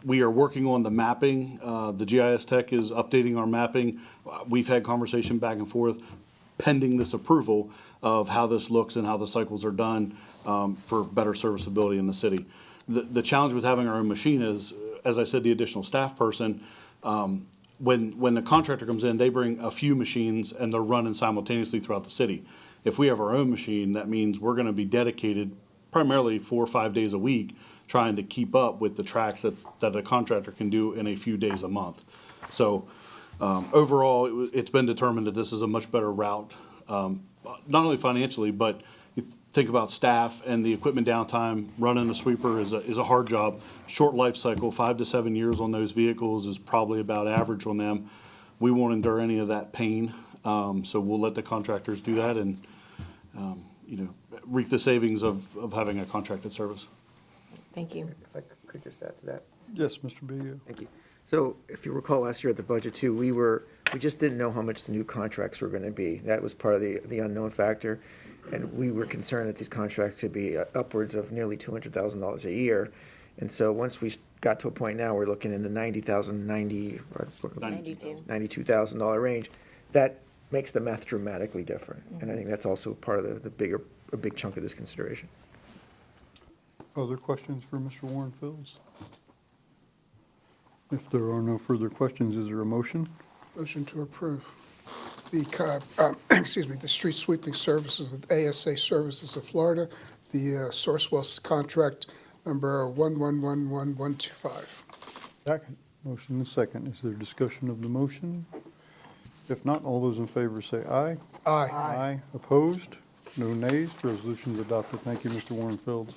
We are working on the mapping. The GIS tech is updating our mapping. We've had conversation back and forth pending this approval of how this looks and how the cycles are done for better serviceability in the city. The challenge with having our own machine is, as I said, the additional staff person. When the contractor comes in, they bring a few machines and they're running simultaneously throughout the city. If we have our own machine, that means we're going to be dedicated primarily 4 or 5 days a week trying to keep up with the tracks that a contractor can do in a few days a month. So overall, it's been determined that this is a much better route, not only financially, but you think about staff and the equipment downtime. Running a sweeper is a hard job. Short life cycle, 5 to 7 years on those vehicles is probably about average on them. We won't endure any of that pain, so we'll let the contractors do that and reap the savings of having a contracted service. Thank you. If I could just add to that. Yes, Mr. Bahia. Thank you. So if you recall last year at the budget too, we just didn't know how much the new contracts were going to be. That was part of the unknown factor. And we were concerned that these contracts could be upwards of nearly $200,000 a year. And so once we got to a point now, we're looking in the $92,000 range. That makes the math dramatically different. Mm-hmm. And I think that's also part of a big chunk of this consideration. Other questions for Mr. Warrenfeld? If there are no further questions, is there a motion? Motion to approve the street sweeping services with ASA Services of Florida, the Sourcewell contract number 111125. Second. Motion and second. Is there discussion of the motion? If not, all those in favor say aye. Aye. Aye. Opposed? No nays. Resolution is adopted. Thank you, Mr. Warrenfield.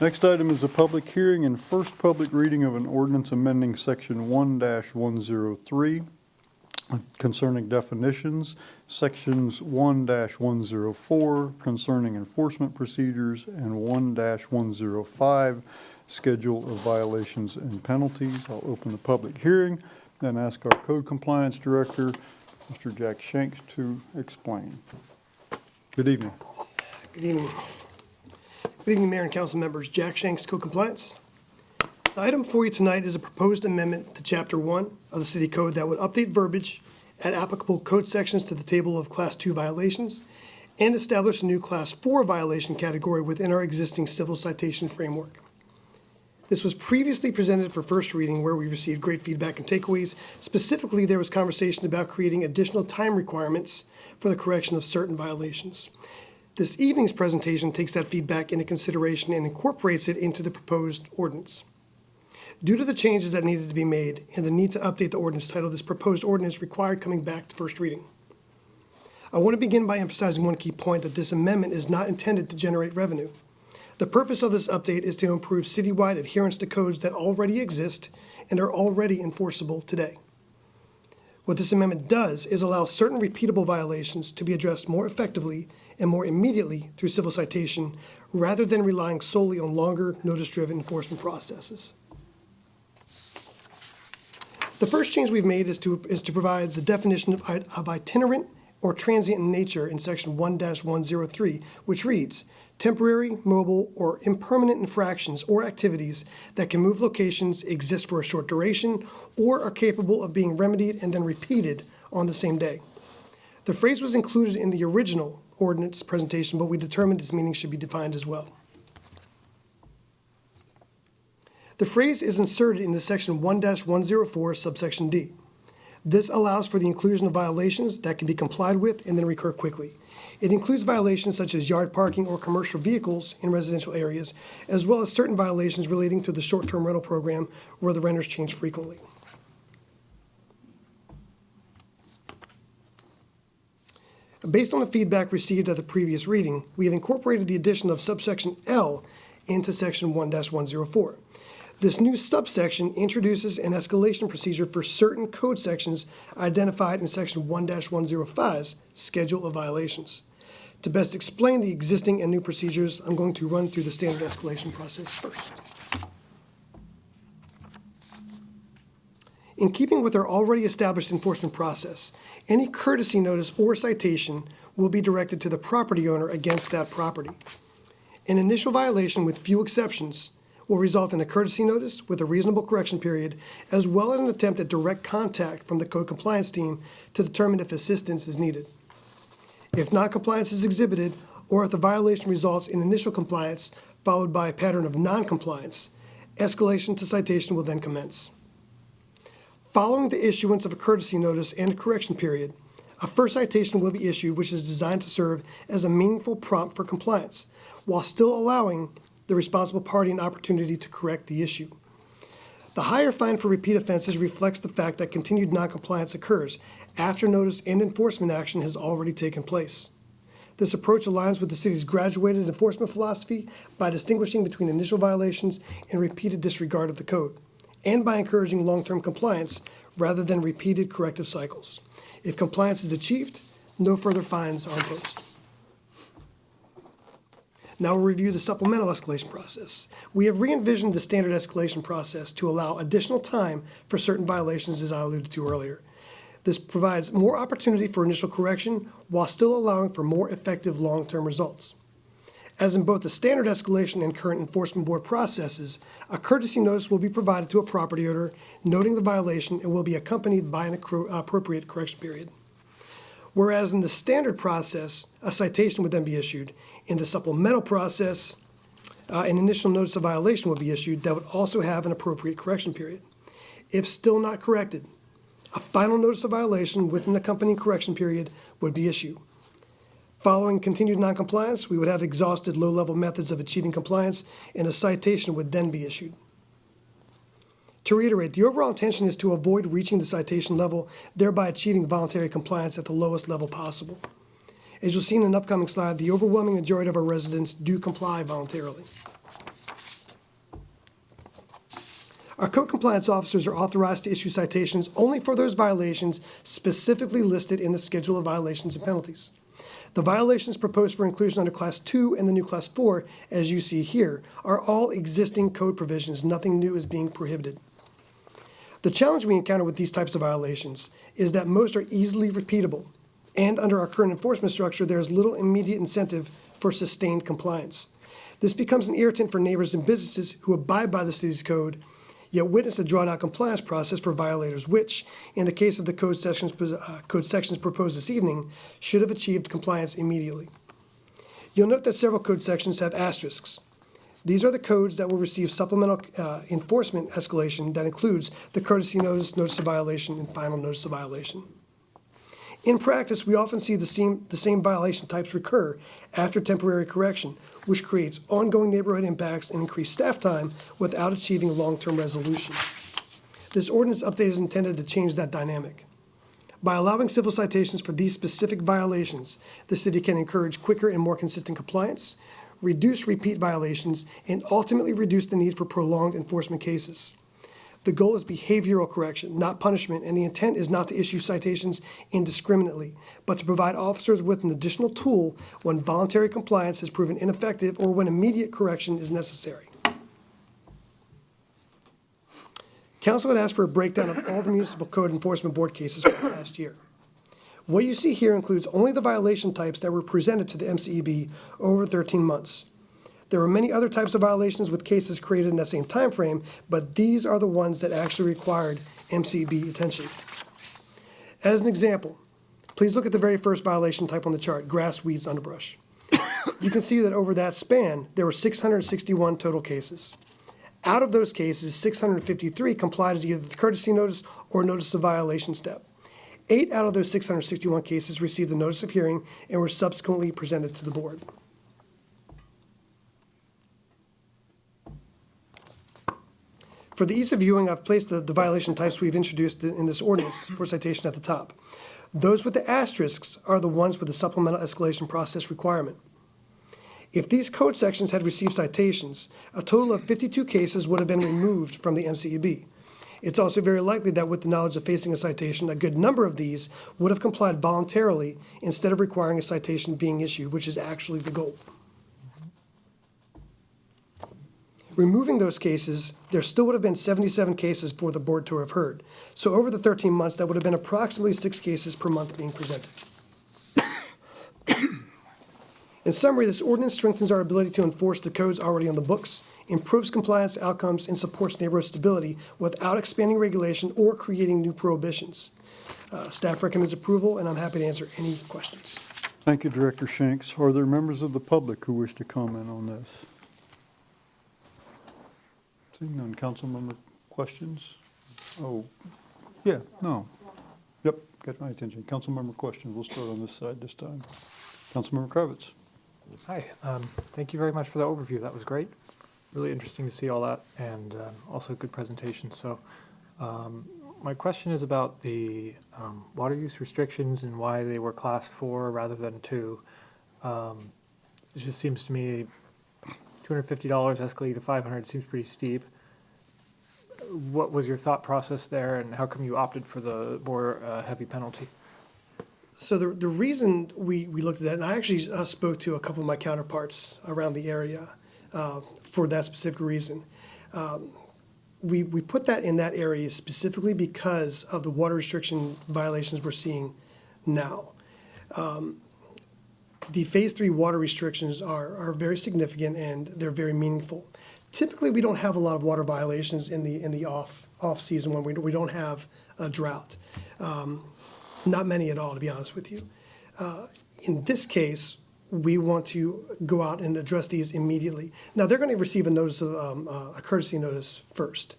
Next item is a public hearing and first public reading of an ordinance amending Section 1-103 concerning definitions, Sections 1-104 concerning enforcement procedures, and 1-105 schedule of violations and penalties. I'll open the public hearing, then ask our Code Compliance Director, Mr. Jack Shanks, to explain. Good evening. Good evening. Good evening, Mayor and Council members. Jack Shanks, Code Compliance. The item for you tonight is a proposed amendment to Chapter 1 of the City Code that would update verbiage, add applicable code sections to the table of Class 2 violations, and establish a new Class 4 violation category within our existing civil citation framework. This was previously presented for first reading where we received great feedback and takeaways. Specifically, there was conversation about creating additional time requirements for the correction of certain violations. This evening's presentation takes that feedback into consideration and incorporates it into the proposed ordinance. Due to the changes that needed to be made and the need to update the ordinance title, this proposed ordinance required coming back to first reading. I want to begin by emphasizing one key point, that this amendment is not intended to generate revenue. The purpose of this update is to improve citywide adherence to codes that already exist and are already enforceable today. What this amendment does is allow certain repeatable violations to be addressed more effectively and more immediately through civil citation, rather than relying solely on longer notice-driven enforcement processes. The first change we've made is to provide the definition of itinerant or transient in nature in Section 1-103, which reads, temporary, mobile, or impermanent infractions or activities that can move locations, exist for a short duration, or are capable of being remedied and then repeated on the same day. The phrase was included in the original ordinance presentation, but we determined its meaning should be defined as well. The phrase is inserted into Section 1-104, subsection D. This allows for the inclusion of violations that can be complied with and then recur quickly. It includes violations such as yard parking or commercial vehicles in residential areas, as well as certain violations relating to the short-term rental program where the renters change frequently. Based on the feedback received at the previous reading, we have incorporated the addition of subsection L into Section 1-104. This new subsection introduces an escalation procedure for certain code sections identified in Section 1-105's Schedule of Violations. To best explain the existing and new procedures, I'm going to run through the standard escalation process first. In keeping with our already established enforcement process, any courtesy notice or citation will be directed to the property owner against that property. An initial violation, with few exceptions, will result in a courtesy notice with a reasonable correction period, as well as an attempt at direct contact from the code compliance team to determine if assistance is needed. If non-compliance is exhibited, or if the violation results in initial compliance followed by a pattern of non-compliance, escalation to citation will then commence. Following the issuance of a courtesy notice and a correction period, a first citation will be issued, which is designed to serve as a meaningful prompt for compliance, while still allowing the responsible party an opportunity to correct the issue. The higher fine for repeat offenses reflects the fact that continued noncompliance occurs after notice and enforcement action has already taken place. This approach aligns with the city's graduated enforcement philosophy by distinguishing between initial violations and repeated disregard of the code, and by encouraging long-term compliance rather than repeated corrective cycles. If compliance is achieved, no further fines are imposed. Now we'll review the supplemental escalation process. We have re-envisioned the standard escalation process to allow additional time for certain violations, as I alluded to earlier. This provides more opportunity for initial correction while still allowing for more effective long-term results. As in both the standard escalation and current enforcement board processes, a courtesy notice will be provided to a property owner noting the violation and will be accompanied by an appropriate correction period. Whereas in the standard process, a citation would then be issued. In the supplemental process, an initial notice of violation would be issued that would also have an appropriate correction period. If still not corrected, a final notice of violation with an accompanying correction period would be issued. Following continued noncompliance, we would have exhausted low-level methods of achieving compliance, and a citation would then be issued. To reiterate, the overall intention is to avoid reaching the citation level, thereby achieving voluntary compliance at the lowest level possible. As you'll see in an upcoming slide, the overwhelming majority of our residents do comply voluntarily. Our code compliance officers are authorized to issue citations only for those violations specifically listed in the Schedule of Violations and Penalties. The violations proposed for inclusion under Class 2 and the new Class 4, as you see here, are all existing code provisions. Nothing new is being prohibited. The challenge we encounter with these types of violations is that most are easily repeatable, and under our current enforcement structure, there is little immediate incentive for sustained compliance. This becomes an irritant for neighbors and businesses who abide by the city's code, yet witness a drawn-out compliance process for violators, which, in the case of the code sections proposed this evening, should have achieved compliance immediately. You'll note that several code sections have asterisks. These are the codes that will receive supplemental enforcement escalation that includes the courtesy notice, notice of violation, and final notice of violation. In practice, we often see the same violation types recur after temporary correction, which creates ongoing neighborhood impacts and increased staff time without achieving long-term resolution. This ordinance update is intended to change that dynamic. By allowing civil citations for these specific violations, the city can encourage quicker and more consistent compliance, reduce repeat violations, and ultimately reduce the need for prolonged enforcement cases. The goal is behavioral correction, not punishment, and the intent is not to issue citations indiscriminately, but to provide officers with an additional tool when voluntary compliance has proven ineffective or when immediate correction is necessary. Council had asked for a breakdown of all the Municipal Code Enforcement Board cases for the past year. What you see here includes only the violation types that were presented to the MCEB over 13 months. There were many other types of violations with cases created in that same time frame, but these are the ones that actually required MCEB attention. As an example, please look at the very first violation type on the chart, grass, weeds, underbrush. You can see that over that span, there were 661 total cases. Out of those cases, 653 complied with either the courtesy notice or notice of violation step. 8 out of those 661 cases received the notice of hearing and were subsequently presented to the board. For the ease of viewing, I've placed the violation types we've introduced in this ordinance for citation at the top. Those with the asterisks are the ones with the supplemental escalation process requirement. If these code sections had received citations, a total of 52 cases would have been removed from the MCEB. It's also very likely that with the knowledge of facing a citation, a good number of these would have complied voluntarily instead of requiring a citation being issued, which is actually the goal. Removing those cases, there still would have been 77 cases for the board to have heard. So over the 13 months, that would have been approximately 6 cases per month being presented. In summary, this ordinance strengthens our ability to enforce the codes already on the books, improves compliance outcomes, and supports neighborhood stability without expanding regulation or creating new prohibitions. Staff recommends approval, and I'm happy to answer any questions. Thank you, Director Shanks. Are there members of the public who wish to comment on this? Seeing none, council member questions? Oh, yeah, no. Yep, got my attention. Council member questions. We'll start on this side this time. Councilmember Kravitz. Hi, thank you very much for the overview. That was great. Really interesting to see all that, and also good presentation. So my question is about the water use restrictions and why they were class 4 rather than 2. It just seems to me $250 escalated to $500 seems pretty steep. What was your thought process there, and how come you opted for the more heavy penalty? So the reason we looked at that, and I actually spoke to a couple of my counterparts around the area for that specific reason. We put that in that area specifically because of the water restriction violations we're seeing now. The Phase 3 water restrictions are very significant and they're very meaningful. Typically, we don't have a lot of water violations in the off season when we don't have a drought. Not many at all, to be honest with you. In this case, we want to go out and address these immediately. Now, they're going to receive a notice of a courtesy notice first.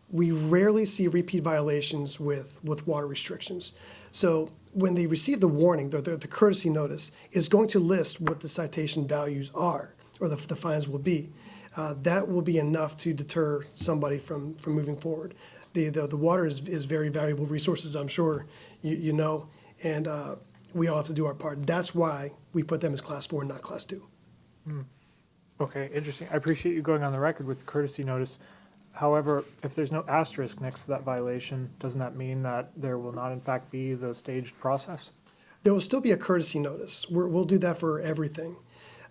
We rarely see repeat violations with water restrictions. So when they receive the warning, the courtesy notice is going to list what the citation values are, or the fines will be. that will be enough to deter somebody from moving forward. The water is very valuable resources, I'm sure you know, and we all have to do our part. That's why we put them as Class 4 and not Class 2. Okay, interesting. I appreciate you going on the record with the courtesy notice. However, if there's no asterisk next to that violation, doesn't that mean that there will not in fact be the staged process? There will still be a courtesy notice. We'll do that for everything,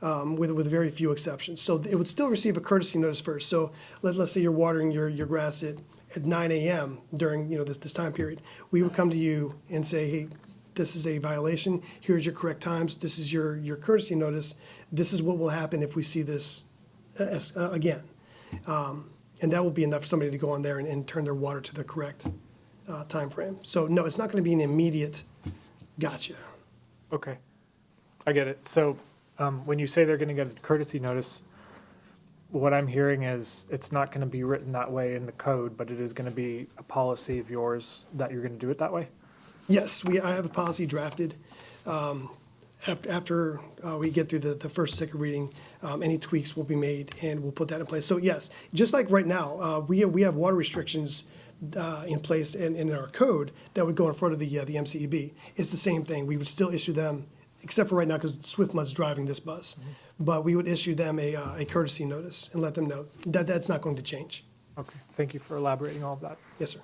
with very few exceptions. So it would still receive a courtesy notice first. So let's say you're watering your grass at 9 a.m. during this time period. We would come to you and say, hey, this is a violation. Here's your correct times. This is your courtesy notice. This is what will happen if we see this again. And that will be enough for somebody to go on there and turn their water to the correct time frame. So no, it's not going to be an immediate gotcha. Okay, I get it. So when you say they're going to get a courtesy notice, what I'm hearing is it's not going to be written that way in the code, but it is going to be a policy of yours that you're going to do it that way? Yes, I have a policy drafted. After we get through the first, second reading, any tweaks will be made, and we'll put that in place. So yes, just like right now, we have water restrictions in place and in our code that would go in front of the MCEB. It's the same thing. We would still issue them, except for right now because Swiftmud's driving this bus. Mm-hmm. But we would issue them a courtesy notice and let them know that that's not going to change. Okay, thank you for elaborating all of that. Yes, sir.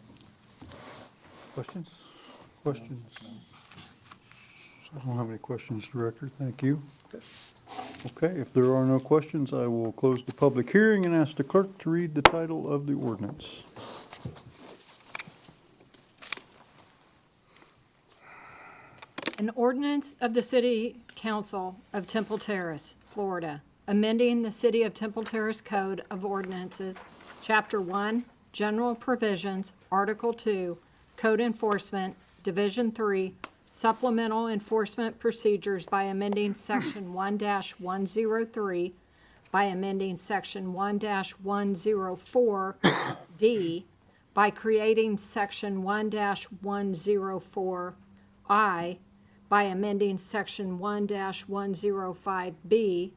Questions? Questions? I don't have any questions, Director. Thank you. Okay, if there are no questions, I will close the public hearing and ask the clerk to read the title of the ordinance. An ordinance of the City Council of Temple Terrace, Florida, amending the City of Temple Terrace Code of Ordinances, Chapter 1, General Provisions, Article 2, Code Enforcement, Division 3, Supplemental Enforcement Procedures by amending Section 1-103, by amending Section 1-104D, by creating Section 1-104I, by amending Section 1-105B,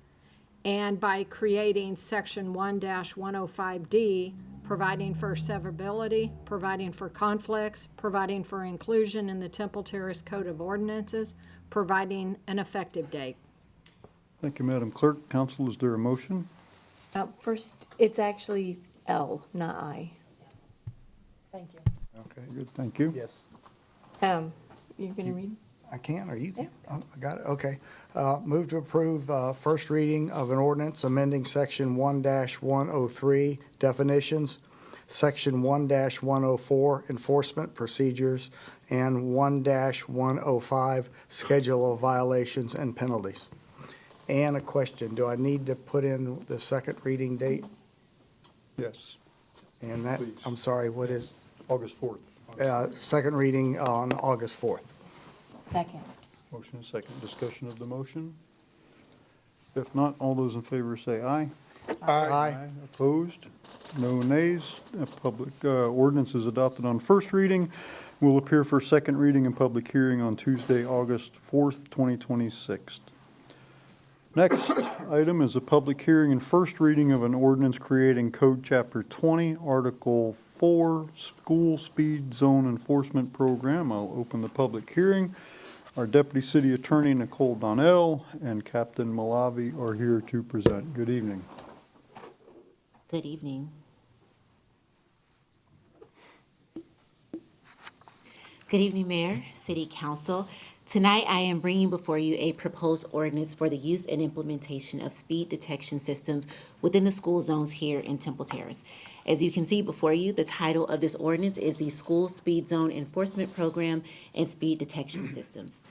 and by creating Section 1-105D, providing for severability, providing for conflicts, providing for inclusion in the Temple Terrace Code of Ordinances, providing an effective date. Thank you, Madam Clerk. Council, is there a motion? First, it's actually L, not I. Thank you. Okay, good, thank you. Yes. You're going to read? I can, or you can? Yeah. Oh, I got it, okay. Move to approve first reading of an ordinance amending Section 1-103 definitions, Section 1-104 enforcement procedures, and 1-105 schedule of violations and penalties. And a question, do I need to put in the second reading date? Yes. And that, Please. I'm sorry, what is, August 4th. second reading on August 4th. Second. Motion is second. Discussion of the motion? If not, all those in favor say aye. Aye. Opposed? No nays. Public ordinance is adopted on first reading. Will appear for second reading and public hearing on Tuesday, August 4th, 2026. Next item is a public hearing and first reading of an ordinance creating Code Chapter 20, Article 4, School Speed Zone Enforcement Program. I'll open the public hearing. Our Deputy City Attorney, Nicole Donnell, and Captain Malavi are here to present. Good evening. Good evening. Good evening, Mayor, City Council. Tonight, I am bringing before you a proposed ordinance for the use and implementation of speed detection systems within the school zones here in Temple Terrace. As you can see before you, the title of this ordinance is the School Speed Zone Enforcement Program and Speed Detection Systems.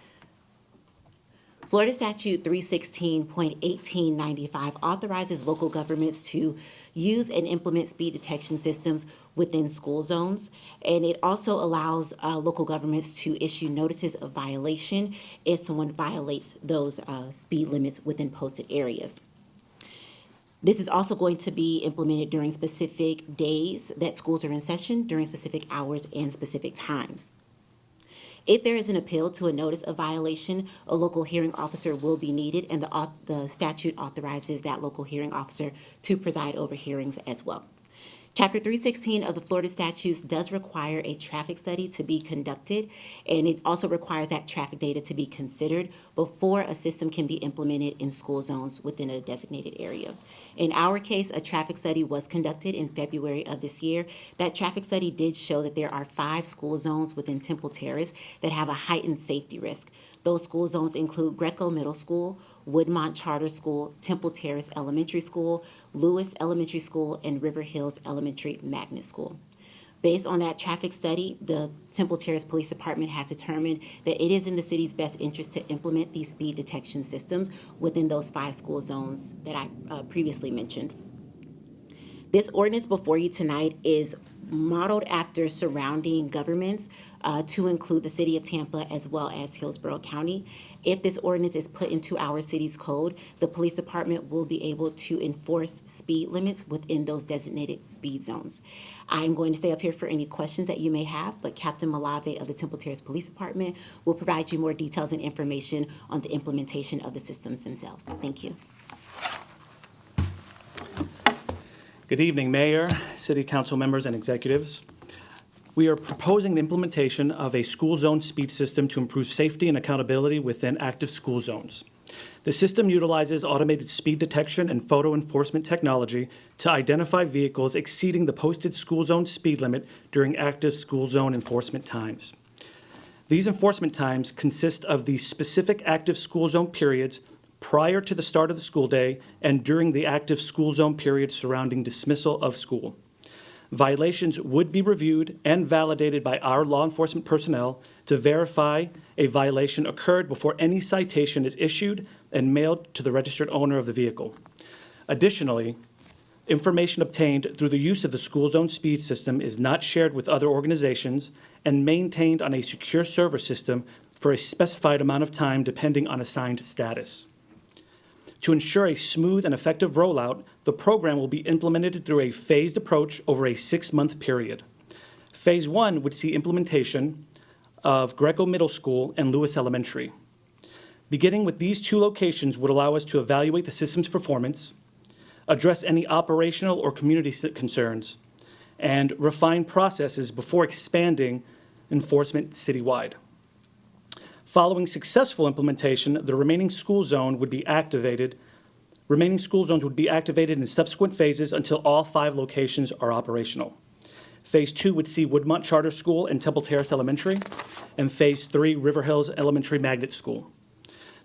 Florida Statute 316.1895 authorizes local governments to use and implement speed detection systems within school zones, and it also allows local governments to issue notices of violation if someone violates those speed limits within posted areas. This is also going to be implemented during specific days that schools are in session, during specific hours and specific times. If there is an appeal to a notice of violation, a local hearing officer will be needed, and the statute authorizes that local hearing officer to preside over hearings as well. Chapter 316 of the Florida statutes does require a traffic study to be conducted, and it also requires that traffic data to be considered before a system can be implemented in school zones within a designated area. In our case, a traffic study was conducted in February of this year. That traffic study did show that there are 5 school zones within Temple Terrace that have a heightened safety risk. Those school zones include Greco Middle School, Woodmont Charter School, Temple Terrace Elementary School, Lewis Elementary School, and River Hills Elementary Magnet School. Based on that traffic study, the Temple Terrace Police Department has determined that it is in the city's best interest to implement these speed detection systems within those 5 school zones that I previously mentioned. This ordinance before you tonight is modeled after surrounding governments to include the city of Tampa as well as Hillsborough County. If this ordinance is put into our city's code, the police department will be able to enforce speed limits within those designated speed zones. I'm going to stay up here for any questions that you may have, but Captain Malave of the Temple Terrace Police Department will provide you more details and information on the implementation of the systems themselves. Thank you. Good evening, Mayor, City Council members, and executives. We are proposing the implementation of a school zone speed system to improve safety and accountability within active school zones. The system utilizes automated speed detection and photo enforcement technology to identify vehicles exceeding the posted school zone speed limit during active school zone enforcement times. These enforcement times consist of the specific active school zone periods prior to the start of the school day and during the active school zone period surrounding dismissal of school. Violations would be reviewed and validated by our law enforcement personnel to verify a violation occurred before any citation is issued and mailed to the registered owner of the vehicle. Additionally, information obtained through the use of the school zone speed system is not shared with other organizations and maintained on a secure server system for a specified amount of time depending on assigned status. To ensure a smooth and effective rollout, the program will be implemented through a phased approach over a 6-month period. Phase 1 would see implementation of Greco Middle School and Lewis Elementary. Beginning with these 2 locations would allow us to evaluate the system's performance, address any operational or community concerns, and refine processes before expanding enforcement citywide. Following successful implementation, the remaining school zones would be activated in subsequent phases until all 5 locations are operational. Phase 2 would see Woodmont Charter School and Temple Terrace Elementary, and Phase 3, River Hills Elementary Magnet School.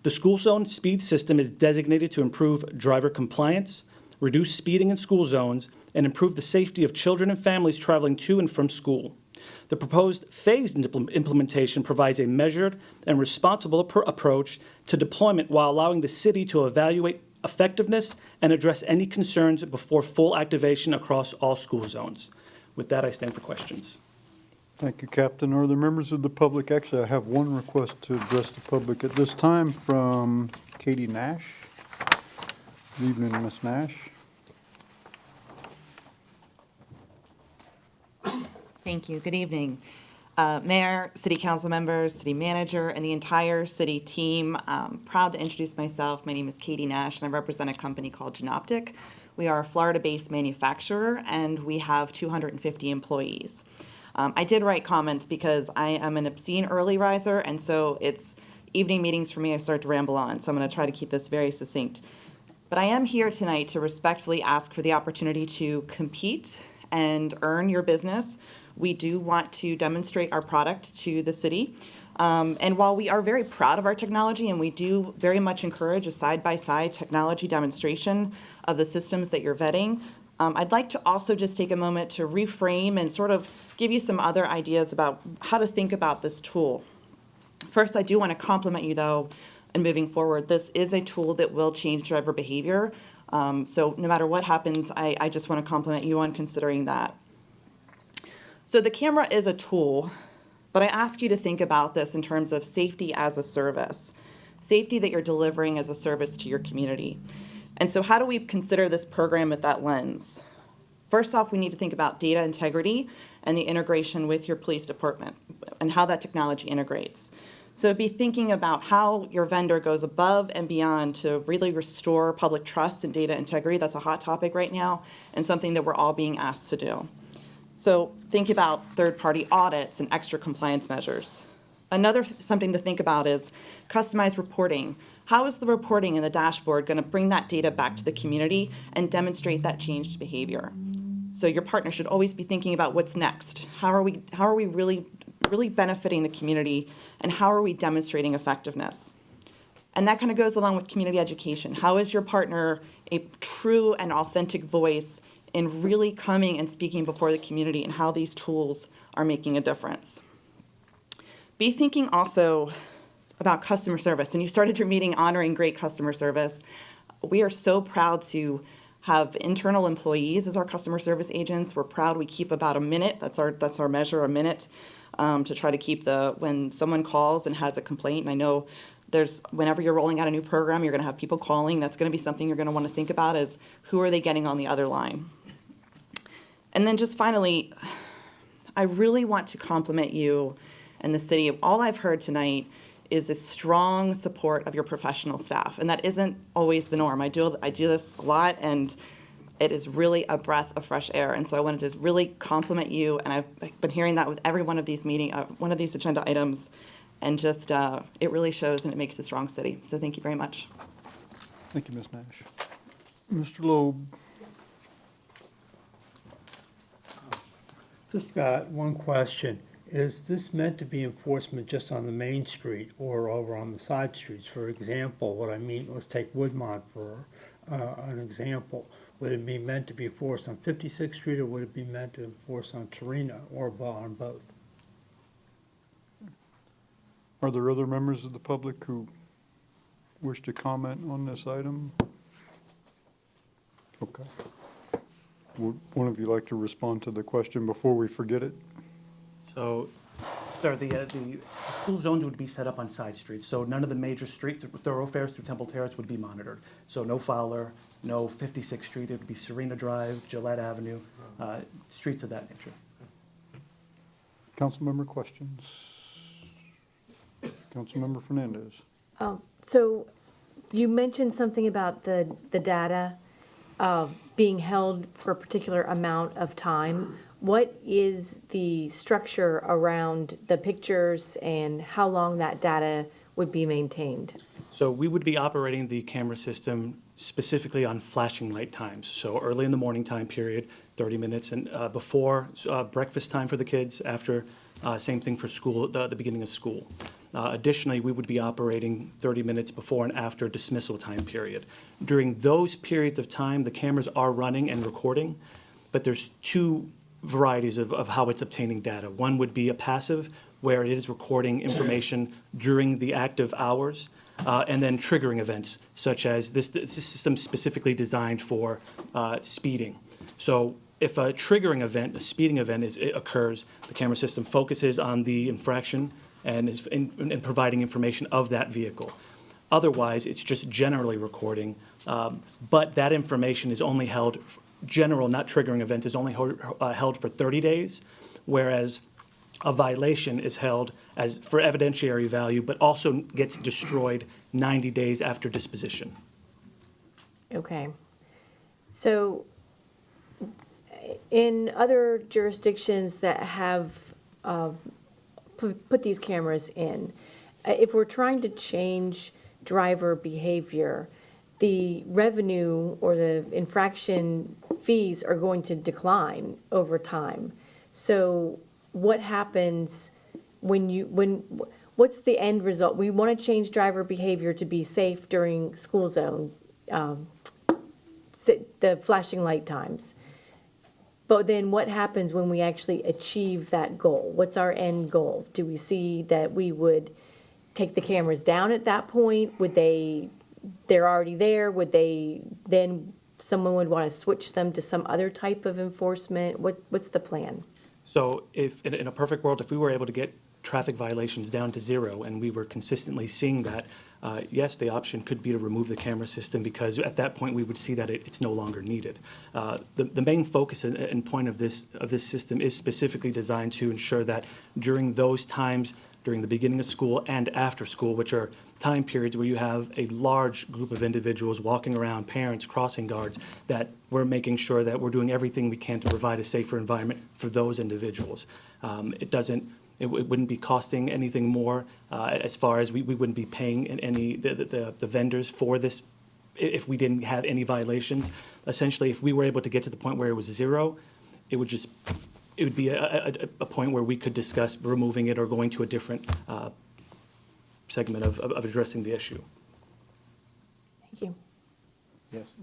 The school zone speed system is designated to improve driver compliance, reduce speeding in school zones, and improve the safety of children and families traveling to and from school. The proposed phased implementation provides a measured and responsible approach to deployment while allowing the city to evaluate effectiveness and address any concerns before full activation across all school zones. With that, I stand for questions. Thank you, Captain. Are there members of the public? Actually, I have one request to address the public at this time from Katie Nash. Good evening, Ms. Nash. Thank you. Good evening. Mayor, City Council members, City Manager, and the entire city team. Proud to introduce myself. My name is Katie Nash, and I represent a company called Genoptic. We are a Florida-based manufacturer, and we have 250 employees. I did write comments because I am an obscene early riser, and so it's evening meetings for me. I start to ramble on, so I'm going to try to keep this very succinct. But I am here tonight to respectfully ask for the opportunity to compete and earn your business. We do want to demonstrate our product to the city. And while we are very proud of our technology and we do very much encourage a side-by-side technology demonstration of the systems that you're vetting, I'd like to also just take a moment to reframe and sort of give you some other ideas about how to think about this tool. First, I do want to compliment you, though, in moving forward. This is a tool that will change driver behavior. So no matter what happens, I just want to compliment you on considering that. So the camera is a tool, but I ask you to think about this in terms of safety as a service, safety that you're delivering as a service to your community. And so how do we consider this program with that lens? First off, we need to think about data integrity and the integration with your police department. and how that technology integrates. So be thinking about how your vendor goes above and beyond to really restore public trust and data integrity. That's a hot topic right now and something that we're all being asked to do. So think about third-party audits and extra compliance measures. Another something to think about is customized reporting. How is the reporting in the dashboard going to bring that data back to the community and demonstrate that changed behavior? So your partner should always be thinking about what's next. How are we really benefiting the community, and how are we demonstrating effectiveness? And that kind of goes along with community education. How is your partner a true and authentic voice in really coming and speaking before the community, and how these tools are making a difference? Be thinking also about customer service. And you started your meeting honoring great customer service. We are so proud to have internal employees as our customer service agents. We're proud we keep about a minute. That's our measure, a minute, to try to keep when someone calls and has a complaint. And I know whenever you're rolling out a new program, you're going to have people calling. That's going to be something you're going to want to think about, is who are they getting on the other line? And then just finally, I really want to compliment you and the city. All I've heard tonight is a strong support of your professional staff, and that isn't always the norm. I do this a lot, and it is really a breath of fresh air. And so I wanted to really compliment you, and I've been hearing that with every one of these one of these agenda items, and just it really shows, and it makes a strong city. So thank you very much. Thank you, Ms. Nash. Mr. Loeb. Just got one question. Is this meant to be enforcement just on the main street or over on the side streets? For example, what I mean, let's take Woodmont for an example. Would it be meant to be enforced on 56th Street, or would it be meant to enforce on Terrace, or on both? Are there other members of the public who wish to comment on this item? Okay. Would one of you like to respond to the question before we forget it? So, sir, the school zones would be set up on side streets, so none of the major streets, thoroughfares through Temple Terrace would be monitored. So no Fowler, no 56th Street, it would be Serena Drive, Gillette Avenue, streets of that nature. Councilmember questions? Councilmember Fernandez. So you mentioned something about the data being held for a particular amount of time. What is the structure around the pictures and how long that data would be maintained? So we would be operating the camera system specifically on flashing light times. So early in the morning time period, 30 minutes, and before breakfast time for the kids, after, same thing for school, the beginning of school. Additionally, we would be operating 30 minutes before and after dismissal time period. During those periods of time, the cameras are running and recording, but there's two varieties of how it's obtaining data. One would be a passive, where it is recording information during the active hours, and then triggering events, such as this system specifically designed for speeding. So if a triggering event, a speeding event occurs, the camera system focuses on the infraction and is in providing information of that vehicle. Otherwise, it's just generally recording, but that information is only held, general, not triggering events, is only held for 30 days, whereas a violation is held as for evidentiary value, but also gets destroyed 90 days after disposition. Okay. So in other jurisdictions that have put these cameras in, if we're trying to change driver behavior, the revenue or the infraction fees are going to decline over time. So what happens what's the end result? We want to change driver behavior to be safe during school zone, the flashing light times. But then what happens when we actually achieve that goal? What's our end goal? Do we see that we would take the cameras down at that point? They're already there, then someone would want to switch them to some other type of enforcement? What's the plan? So if in a perfect world, if we were able to get traffic violations down to 0, and we were consistently seeing that. Yes, the option could be to remove the camera system, because at that point we would see that it's no longer needed. The main focus and point of this system is specifically designed to ensure that during those times, during the beginning of school and after school, which are time periods where you have a large group of individuals walking around, parents, crossing guards, that we're making sure that we're doing everything we can to provide a safer environment for those individuals. It wouldn't be costing anything more, as far as we wouldn't be paying any the vendors for this if we didn't have any violations. Essentially, if we were able to get to the point where it was 0, it would be a point where we could discuss removing it or going to a different segment of addressing the issue. Thank you. Yes.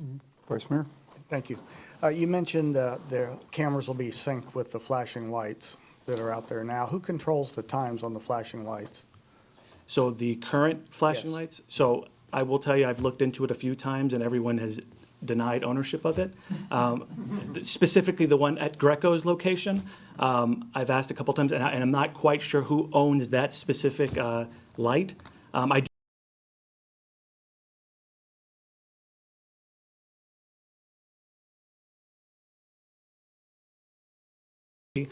Vice Mayor? Thank you. You mentioned the cameras will be synced with the flashing lights that are out there now. Who controls the times on the flashing lights? So the current flashing Yes. lights, so I will tell you, I've looked into it a few times and everyone has denied ownership of it. Specifically the one at Greco's location, I've asked a couple times and I'm not quite sure who owns that specific light. I do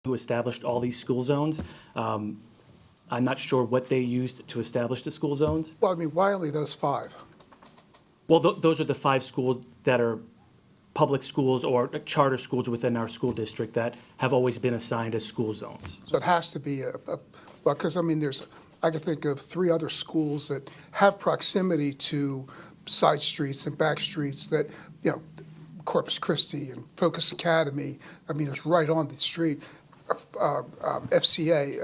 who established all these school zones. I'm not sure what they used to establish the school zones. Well, I mean, why only those 5? Well, those are the 5 schools that are public schools or charter schools within our school district that have always been assigned as school zones. So it has to be well, because, I mean, I can think of 3 other schools that have proximity to side streets and back streets that, you know, Corpus Christi and Focus Academy, I mean, it's right on the street. FCA,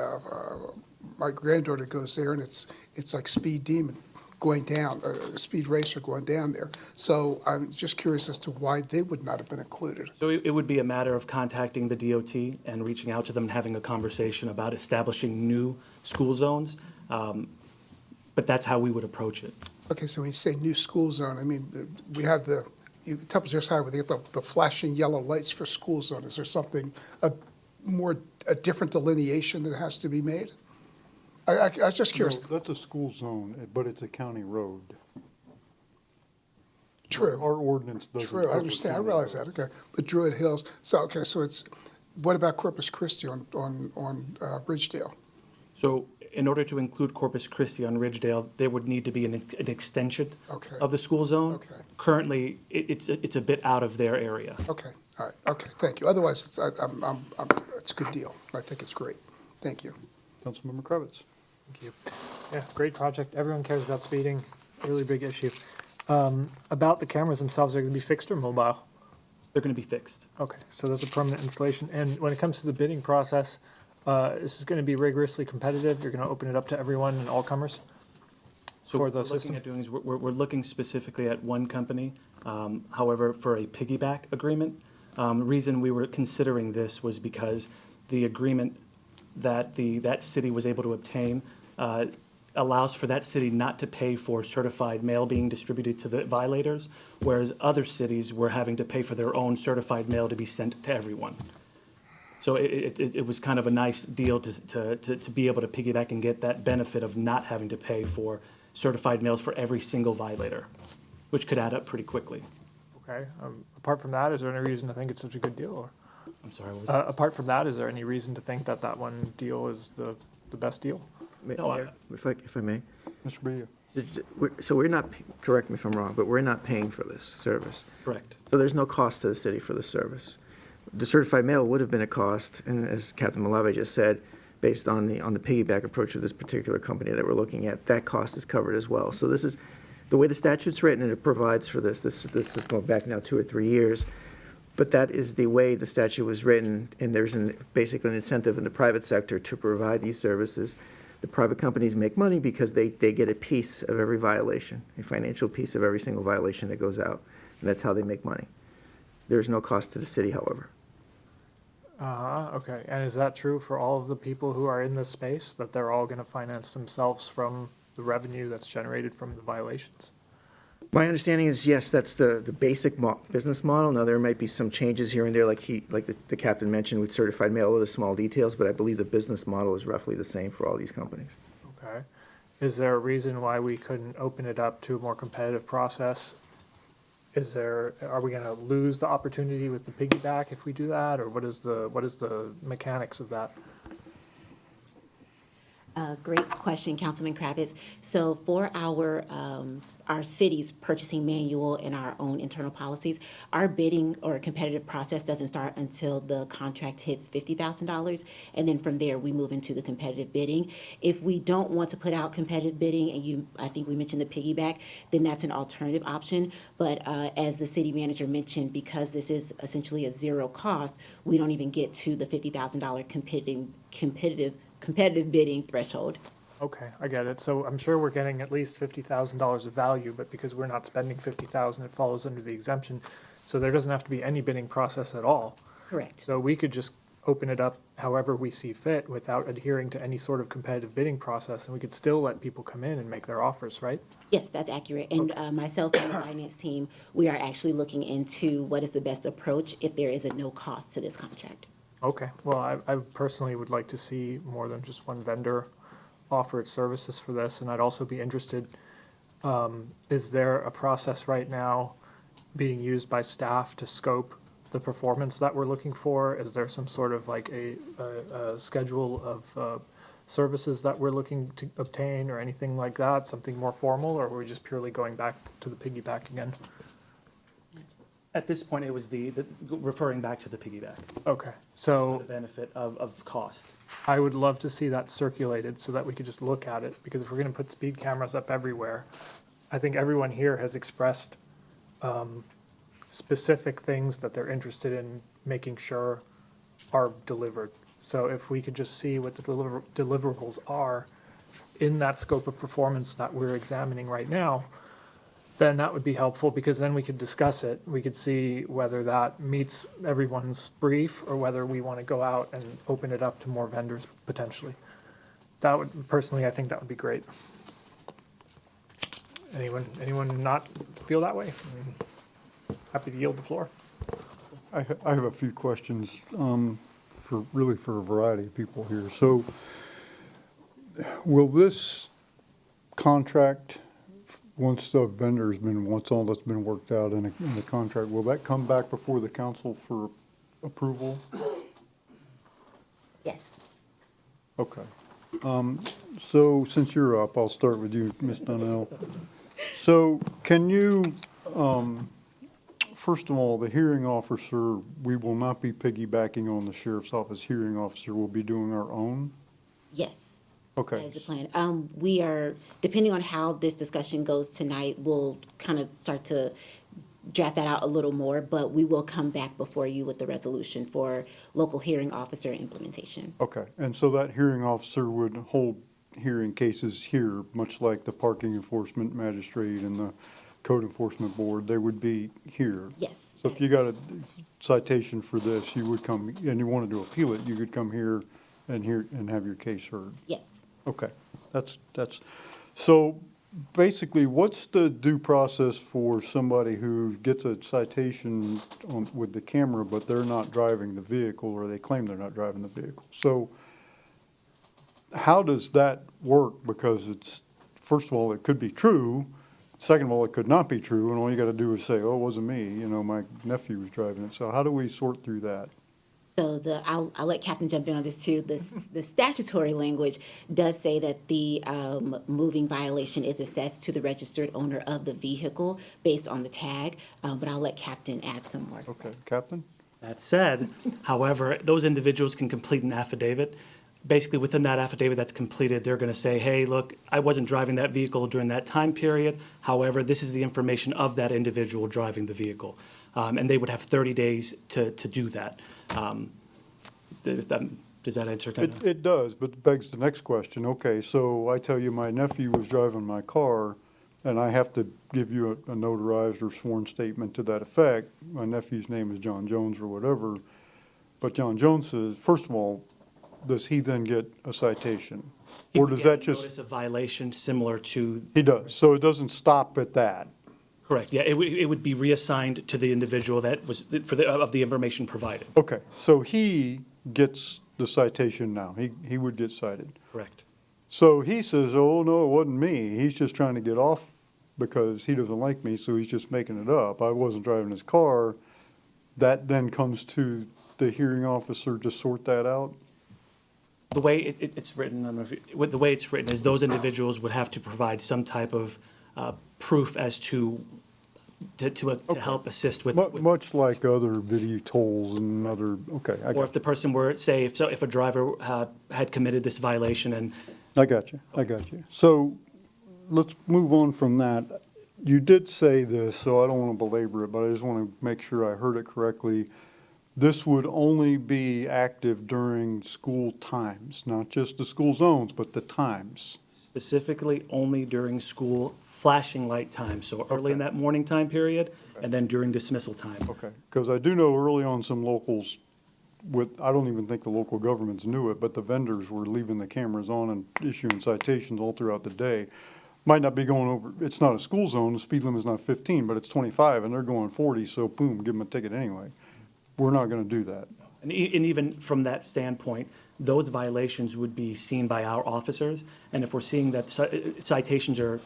my granddaughter goes there, and it's like Speed Demon going down, Speed Racer going down there. So I'm just curious as to why they would not have been included. So it would be a matter of contacting the DOT and reaching out to them and having a conversation about establishing new school zones. But that's how we would approach it. Okay, so when you say new school zone, I mean, we have Temple's just high, where they get the flashing yellow lights for school zone. Is there something, a different delineation that has to be made? I was just curious. No, that's a school zone, but it's a county road. True. Our ordinance doesn't. True, I understand, I realize that, okay. But Druid Hills, so what about Corpus Christi on Ridgedale? So in order to include Corpus Christi on Ridgedale, there would need to be an extension of the school zone. Okay. Currently, it's a bit out of their area. Okay, all right, okay, thank you. Otherwise, it's a good deal. I think it's great. Thank you. Councilmember Kravitz. Thank you. Yeah, great project. Everyone cares about speeding. Really big issue. About the cameras themselves, they're going to be fixed or mobile? They're going to be fixed. Okay, so that's a permanent installation. And when it comes to the bidding process, this is going to be rigorously competitive. You're going to open it up to everyone and all comers So for the what we're looking system? at doing is we're looking specifically at one company. However, for a piggyback agreement, the reason we were considering this was because the agreement that that city was able to obtain allows for that city not to pay for certified mail being distributed to the violators, whereas other cities were having to pay for their own certified mail to be sent to everyone. So it was kind of a nice deal to be able to piggyback and get that benefit of not having to pay for certified mails for every single violator, which could add up pretty quickly. Okay. Apart from that, is there any reason to think it's such a good deal? Or I'm sorry. What was that? apart from that, is there any reason to think that one deal is the best deal? Mayor, if I may. Mr. Bia. So we're not, correct me if I'm wrong, but we're not paying for this service. Correct. So there's no cost to the city for the service. The certified mail would have been a cost, and as Captain Malave just said, based on the piggyback approach of this particular company that we're looking at, that cost is covered as well. So this is, the way the statute's written, and it provides for this is going back now 2 or 3 years, but that is the way the statute was written, and there's basically an incentive in the private sector to provide these services. The private companies make money because they get a piece of every violation, a financial piece of every single violation that goes out, and that's how they make money. There's no cost to the city, however. Okay. And is that true for all of the people who are in this space, that they're all going to finance themselves from the revenue that's generated from the violations? My understanding is, yes, that's the basic business model. Now, there might be some changes here and there, like the captain mentioned with certified mail, other small details, but I believe the business model is roughly the same for all these companies. Okay. Is there a reason why we couldn't open it up to a more competitive process? Are we going to lose the opportunity with the piggyback if we do that, or what is the mechanics of that? Great question, Councilman Kravitz. So for our city's purchasing manual and our own internal policies, our bidding or competitive process doesn't start until the contract hits $50,000. And then from there, we move into the competitive bidding. If we don't want to put out competitive bidding, and I think we mentioned the piggyback, then that's an alternative option. But as the city manager mentioned, because this is essentially a zero cost, we don't even get to the $50,000 competitive bidding threshold. Okay, I get it. So I'm sure we're getting at least $50,000 of value, but because we're not spending $50,000, it falls under the exemption. So there doesn't have to be any bidding process at all. Correct. So we could just open it up however we see fit without adhering to any sort of competitive bidding process, and we could still let people come in and make their offers, right? Yes, that's accurate. And myself and the finance team, we are actually looking into what is the best approach if there is a no cost to this contract. Okay, well, I personally would like to see more than just one vendor offer its services for this, and I'd also be interested, is there a process right now being used by staff to scope the performance that we're looking for? Is there some sort of like a schedule of services that we're looking to obtain or anything like that, something more formal, or are we just purely going back to the piggyback again? At this point, it was the referring back to the piggyback. Okay, For so the benefit of cost. I would love to see that circulated so that we could just look at it, because if we're going to put speed cameras up everywhere, I think everyone here has expressed specific things that they're interested in making sure are delivered. So if we could just see what the deliverables are in that scope of performance that we're examining right now, then that would be helpful, because then we could discuss it. We could see whether that meets everyone's brief or whether we want to go out and open it up to more vendors potentially. That would, personally, I think that would be great. Anyone not feel that way? Happy to yield the floor. I have a few questions for a variety of people here. So will this contract, once all that's been worked out in the contract, will that come back before the council for approval? Yes. Okay. So since you're up, I'll start with you, Ms. Donnell. So can you, first of all, the hearing officer, we will not be piggybacking on the sheriff's office hearing officer. We'll be doing our own? Yes. Okay. That is the plan. We are, depending on how this discussion goes tonight, we'll kind of start to draft that out a little more, but we will come back before you with the resolution for local hearing officer implementation. Okay, and so that hearing officer would hold hearing cases here, much like the parking enforcement magistrate and the code enforcement board, they would be here? Yes. So if you got a citation for this, you would come, and you wanted to appeal it, you could come here and have your case heard? Yes. Okay, that's, so basically, what's the due process for somebody who gets a citation with the camera, but they're not driving the vehicle, or they claim they're not driving the vehicle? So how does that work? Because it's, first of all, it could be true. Second of all, it could not be true, and all you got to do is say, oh, it wasn't me, my nephew was driving it. So how do we sort through that? So I'll let Captain jump in on this too. The statutory language does say that the moving violation is assessed to the registered owner of the vehicle based on the tag, but I'll let Captain add some more. Okay, Captain? That said, however, those individuals can complete an affidavit. Basically, within that affidavit that's completed, they're going to say, hey, look, I wasn't driving that vehicle during that time period. However, this is the information of that individual driving the vehicle. And they would have 30 days to do that. Does that answer kind of? It does, but it begs the next question. Okay, so I tell you my nephew was driving my car, and I have to give you a notarized or sworn statement to that effect. My nephew's name is John Jones or whatever. But John Jones says, first of all, does he then get a citation? He Or would does get that a just, notice of violation similar to. he does, so it doesn't stop at that? Correct, yeah, it would be reassigned to the individual that was, of the information provided. Okay, so he gets the citation now, he would get cited. Correct. So he says, oh, no, it wasn't me, he's just trying to get off because he doesn't like me, so he's just making it up. I wasn't driving his car. That then comes to the hearing officer to sort that out? The way it's written, I don't know if the way it's written is those individuals would have to provide some type of proof as to help assist with. Much like other video tolls and other, okay, I Or got if the person were, say, if a driver had committed this violation and. I got you. So let's move on from that. You did say this, so I don't want to belabor it, but I just want to make sure I heard it correctly. This would only be active during school times, not just the school zones, but the times. Specifically only during school flashing light time, so early in that morning time period, and then during dismissal time. Okay, because I do know early on some locals I don't even think the local governments knew it, but the vendors were leaving the cameras on and issuing citations all throughout the day. Might not be going over, it's not a school zone, the speed limit is not 15, but it's 25, and they're going 40, so boom, give them a ticket anyway. We're not going to do that. And even from that standpoint, those violations would be seen by our officers, and if we're seeing that citations or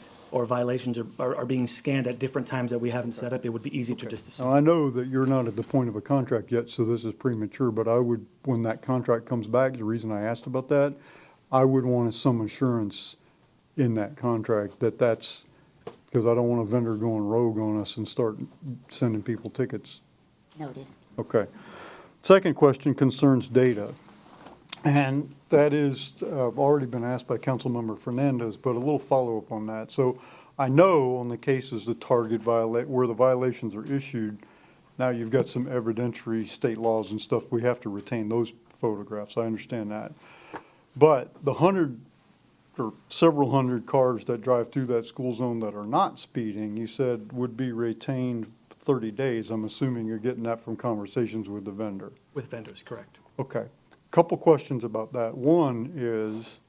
violations are being scanned at different times that we haven't set up, it would be easy to just assess. Now, I know that you're not at the point of a contract yet, so this is premature, but I would, when that contract comes back, the reason I asked about that, I would want some assurance in that contract that's, because I don't want a vendor going rogue on us and start sending people tickets. Noted. Okay. Second question concerns data. And that is, already been asked by Councilmember Fernandez, but a little follow-up on that. So I know on the cases the target where the violations are issued, now you've got some evidentiary state laws and stuff, we have to retain those photographs, I understand that. But the 100 or several hundred cars that drive through that school zone that are not speeding, you said would be retained 30 days. I'm assuming you're getting that from conversations with the vendor. With vendors, correct. Okay. Couple questions about that. One is,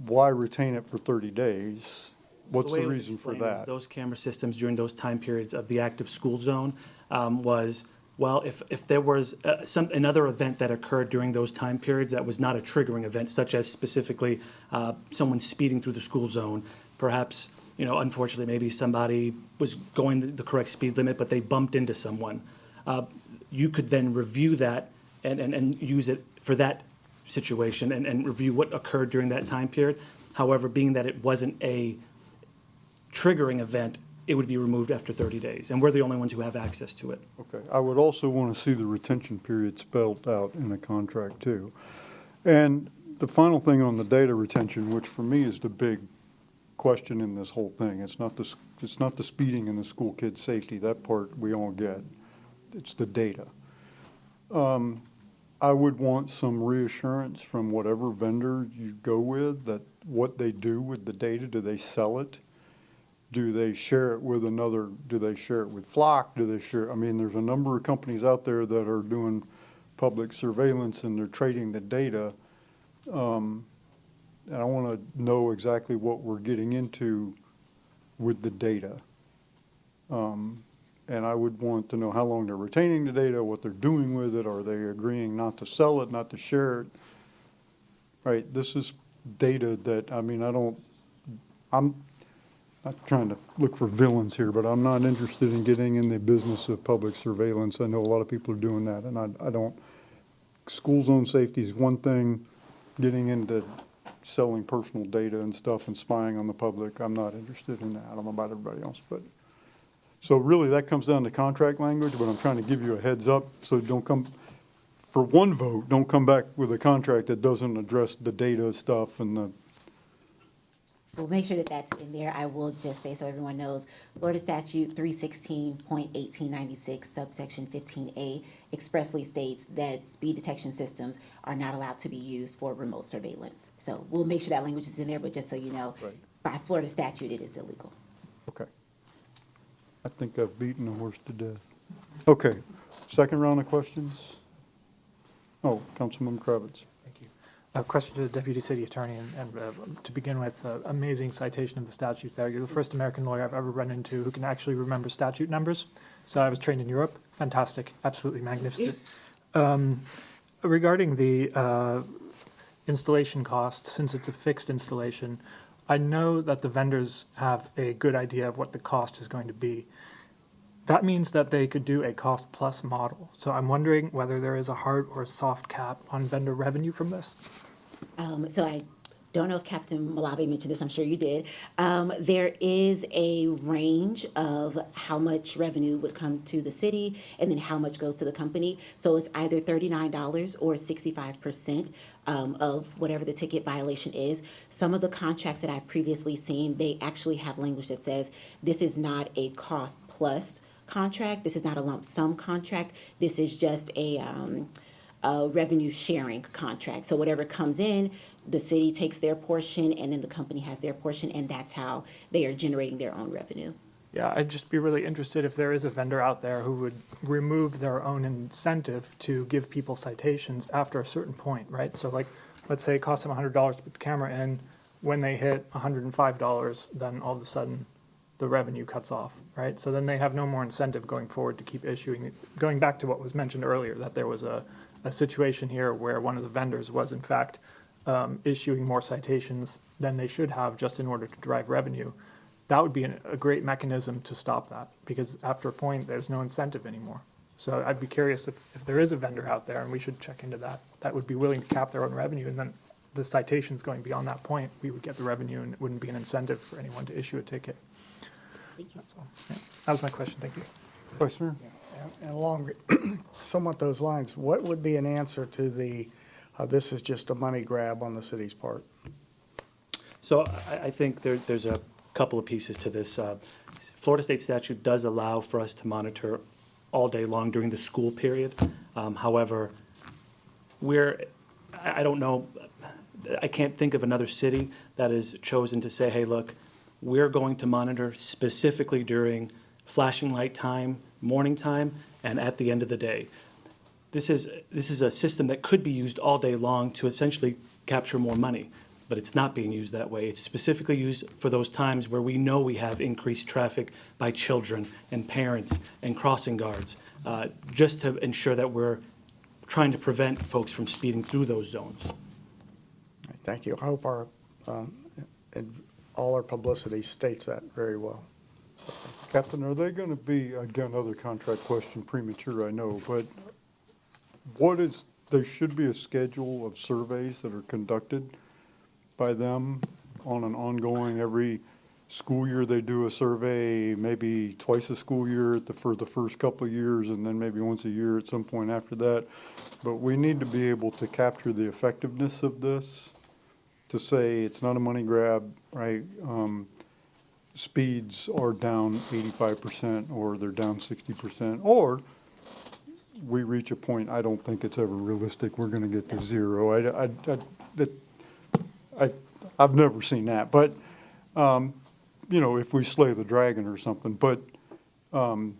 why retain it for 30 days? What's the reason for that? Those camera systems during those time periods of the active school zone was, well, if there was another event that occurred during those time periods that was not a triggering event, such as specifically someone speeding through the school zone, perhaps, unfortunately, maybe somebody was going the correct speed limit, but they bumped into someone. You could then review that and use it for that situation and review what occurred during that time period. However, being that it wasn't a triggering event, it would be removed after 30 days, and we're the only ones who have access to it. Okay. I would also want to see the retention period spelled out in a contract too. And the final thing on the data retention, which for me is the big question in this whole thing, it's not the speeding and the school kids' safety. That part we all get. It's the data. I would want some reassurance from whatever vendor you go with that what they do with the data, do they sell it? Do they share it with do they share it with Flock? I mean, there's a number of companies out there that are doing public surveillance and they're trading the data. And I want to know exactly what we're getting into with the data. And I would want to know how long they're retaining the data, what they're doing with it. Are they agreeing not to sell it, not to share it? Right, this is data that, I mean, I'm not trying to look for villains here, but I'm not interested in getting in the business of public surveillance. I know a lot of people are doing that, and I don't. School zone safety is one thing. Getting into selling personal data and stuff and spying on the public, I'm not interested in that. I don't know about everybody else, but. So really, that comes down to contract language, but I'm trying to give you a heads up, so don't come, for one vote, don't come back with a contract that doesn't address the data stuff and the. We'll make sure that that's in there. I will just say so everyone knows, Florida Statute 316.1896, subsection 15A, expressly states that speed detection systems are not allowed to be used for remote surveillance. So we'll make sure that language is in there, but just so you know, by Florida statute, it is illegal. Okay. I think I've beaten the horse to death. Okay, second round of questions. Oh, Councilman Kravitz. Thank you. A question to the Deputy City Attorney, and to begin with, amazing citation of the statute there. You're the first American lawyer I've ever run into who can actually remember statute numbers. So I was trained in Europe. Fantastic. Absolutely magnificent. Regarding the installation costs, since it's a fixed installation, I know that the vendors have a good idea of what the cost is going to be. That means that they could do a cost plus model. So I'm wondering whether there is a hard or soft cap on vendor revenue from this. So I don't know if Captain Malabi mentioned this, I'm sure you did. There is a range of how much revenue would come to the city and then how much goes to the company. So it's either $39 or 65% of whatever the ticket violation is. Some of the contracts that I've previously seen, they actually have language that says this is not a cost plus contract. This is not a lump sum contract. This is just a revenue sharing contract. So whatever comes in, the city takes their portion and then the company has their portion, and that's how they are generating their own revenue. Yeah, I'd just be really interested if there is a vendor out there who would remove their own incentive to give people citations after a certain point, right? So like, let's say it costs them $100 to put the camera in. When they hit $105, then all of a sudden the revenue cuts off, right? So then they have no more incentive going forward to keep issuing. Going back to what was mentioned earlier, that there was a situation here where one of the vendors was in fact issuing more citations than they should have just in order to drive revenue. That would be a great mechanism to stop that, because after a point, there's no incentive anymore. So I'd be curious if there is a vendor out there, and we should check into that would be willing to cap their own revenue, and then the citations going beyond that point, we would get the revenue and it wouldn't be an incentive for anyone to issue a ticket. Thank you. That's all. Yeah. That was my question. Thank you. Questioner? And along somewhat those lines, what would be an answer to the, this is just a money grab on the city's part? So I think there's a couple of pieces to this. Florida state statute does allow for us to monitor all day long during the school period. However, I don't know, I can't think of another city that has chosen to say, hey, look, we're going to monitor specifically during flashing light time, morning time, and at the end of the day. This is a system that could be used all day long to essentially capture more money, but it's not being used that way. It's specifically used for those times where we know we have increased traffic by children and parents and crossing guards, just to ensure that we're trying to prevent folks from speeding through those zones. Thank you. I hope all our publicity states that very well. Captain, are they going to be, again, another contract question, premature, I know, but there should be a schedule of surveys that are conducted by them on an ongoing, every school year they do a survey, maybe twice a school year for the first couple of years, and then maybe once a year at some point after that. But we need to be able to capture the effectiveness of this, to say it's not a money grab, right? Speeds are down 85% or they're down 60%, or we reach a point, I don't think it's ever realistic, we're going to get to zero. I've never seen that, but, you know, if we slay the dragon or something, but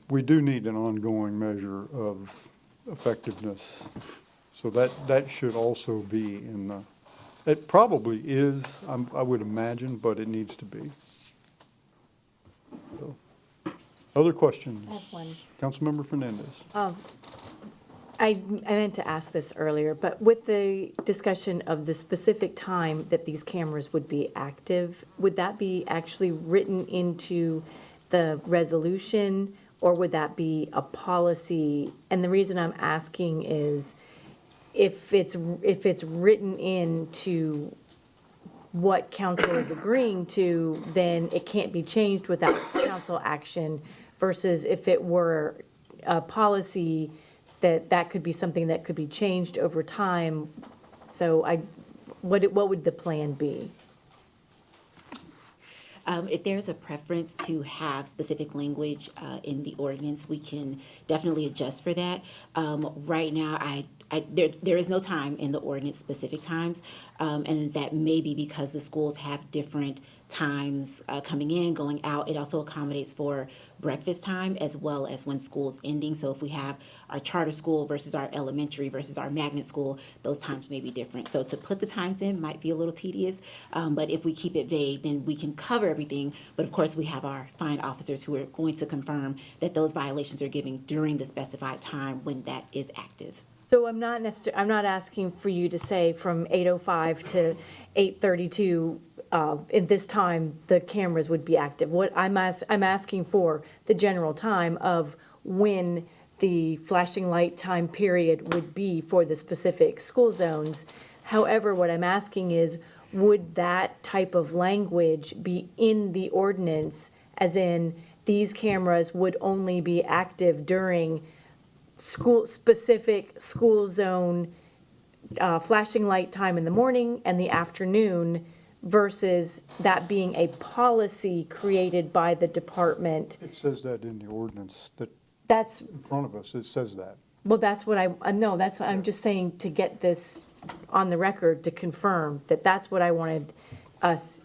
we do need an ongoing measure of effectiveness. So that should also be in the, it probably is, I would imagine, but it needs to be. So, other questions? I have one. Councilmember Fernandez. I meant to ask this earlier, but with the discussion of the specific time that these cameras would be active, would that be actually written into the resolution, or would that be a policy? And the reason I'm asking is if it's written into what council is agreeing to, then it can't be changed without council action, versus if it were a policy that could be something that could be changed over time. So what would the plan be? If there's a preference to have specific language in the ordinance, we can definitely adjust for that. Right now, there is no time in the ordinance, specific times, and that may be because the schools have different times coming in, going out. It also accommodates for breakfast time as well as when school's ending. So if we have our charter school versus our elementary versus our magnet school, those times may be different. So to put the times in might be a little tedious, but if we keep it vague, then we can cover everything. But of course, we have our fine officers who are going to confirm that those violations are given during the specified time when that is active. So I'm not asking for you to say from 8:05 to 8:32, in this time, the cameras would be active. What I'm asking for the general time of when the flashing light time period would be for the specific school zones. However, what I'm asking is, would that type of language be in the ordinance, as in these cameras would only be active during specific school zone flashing light time in the morning and the afternoon, versus that being a policy created by the department? It says that in the ordinance That's in front of us. It says that. Well, that's what that's what I'm just saying, to get this on the record, to confirm that that's what I wanted that's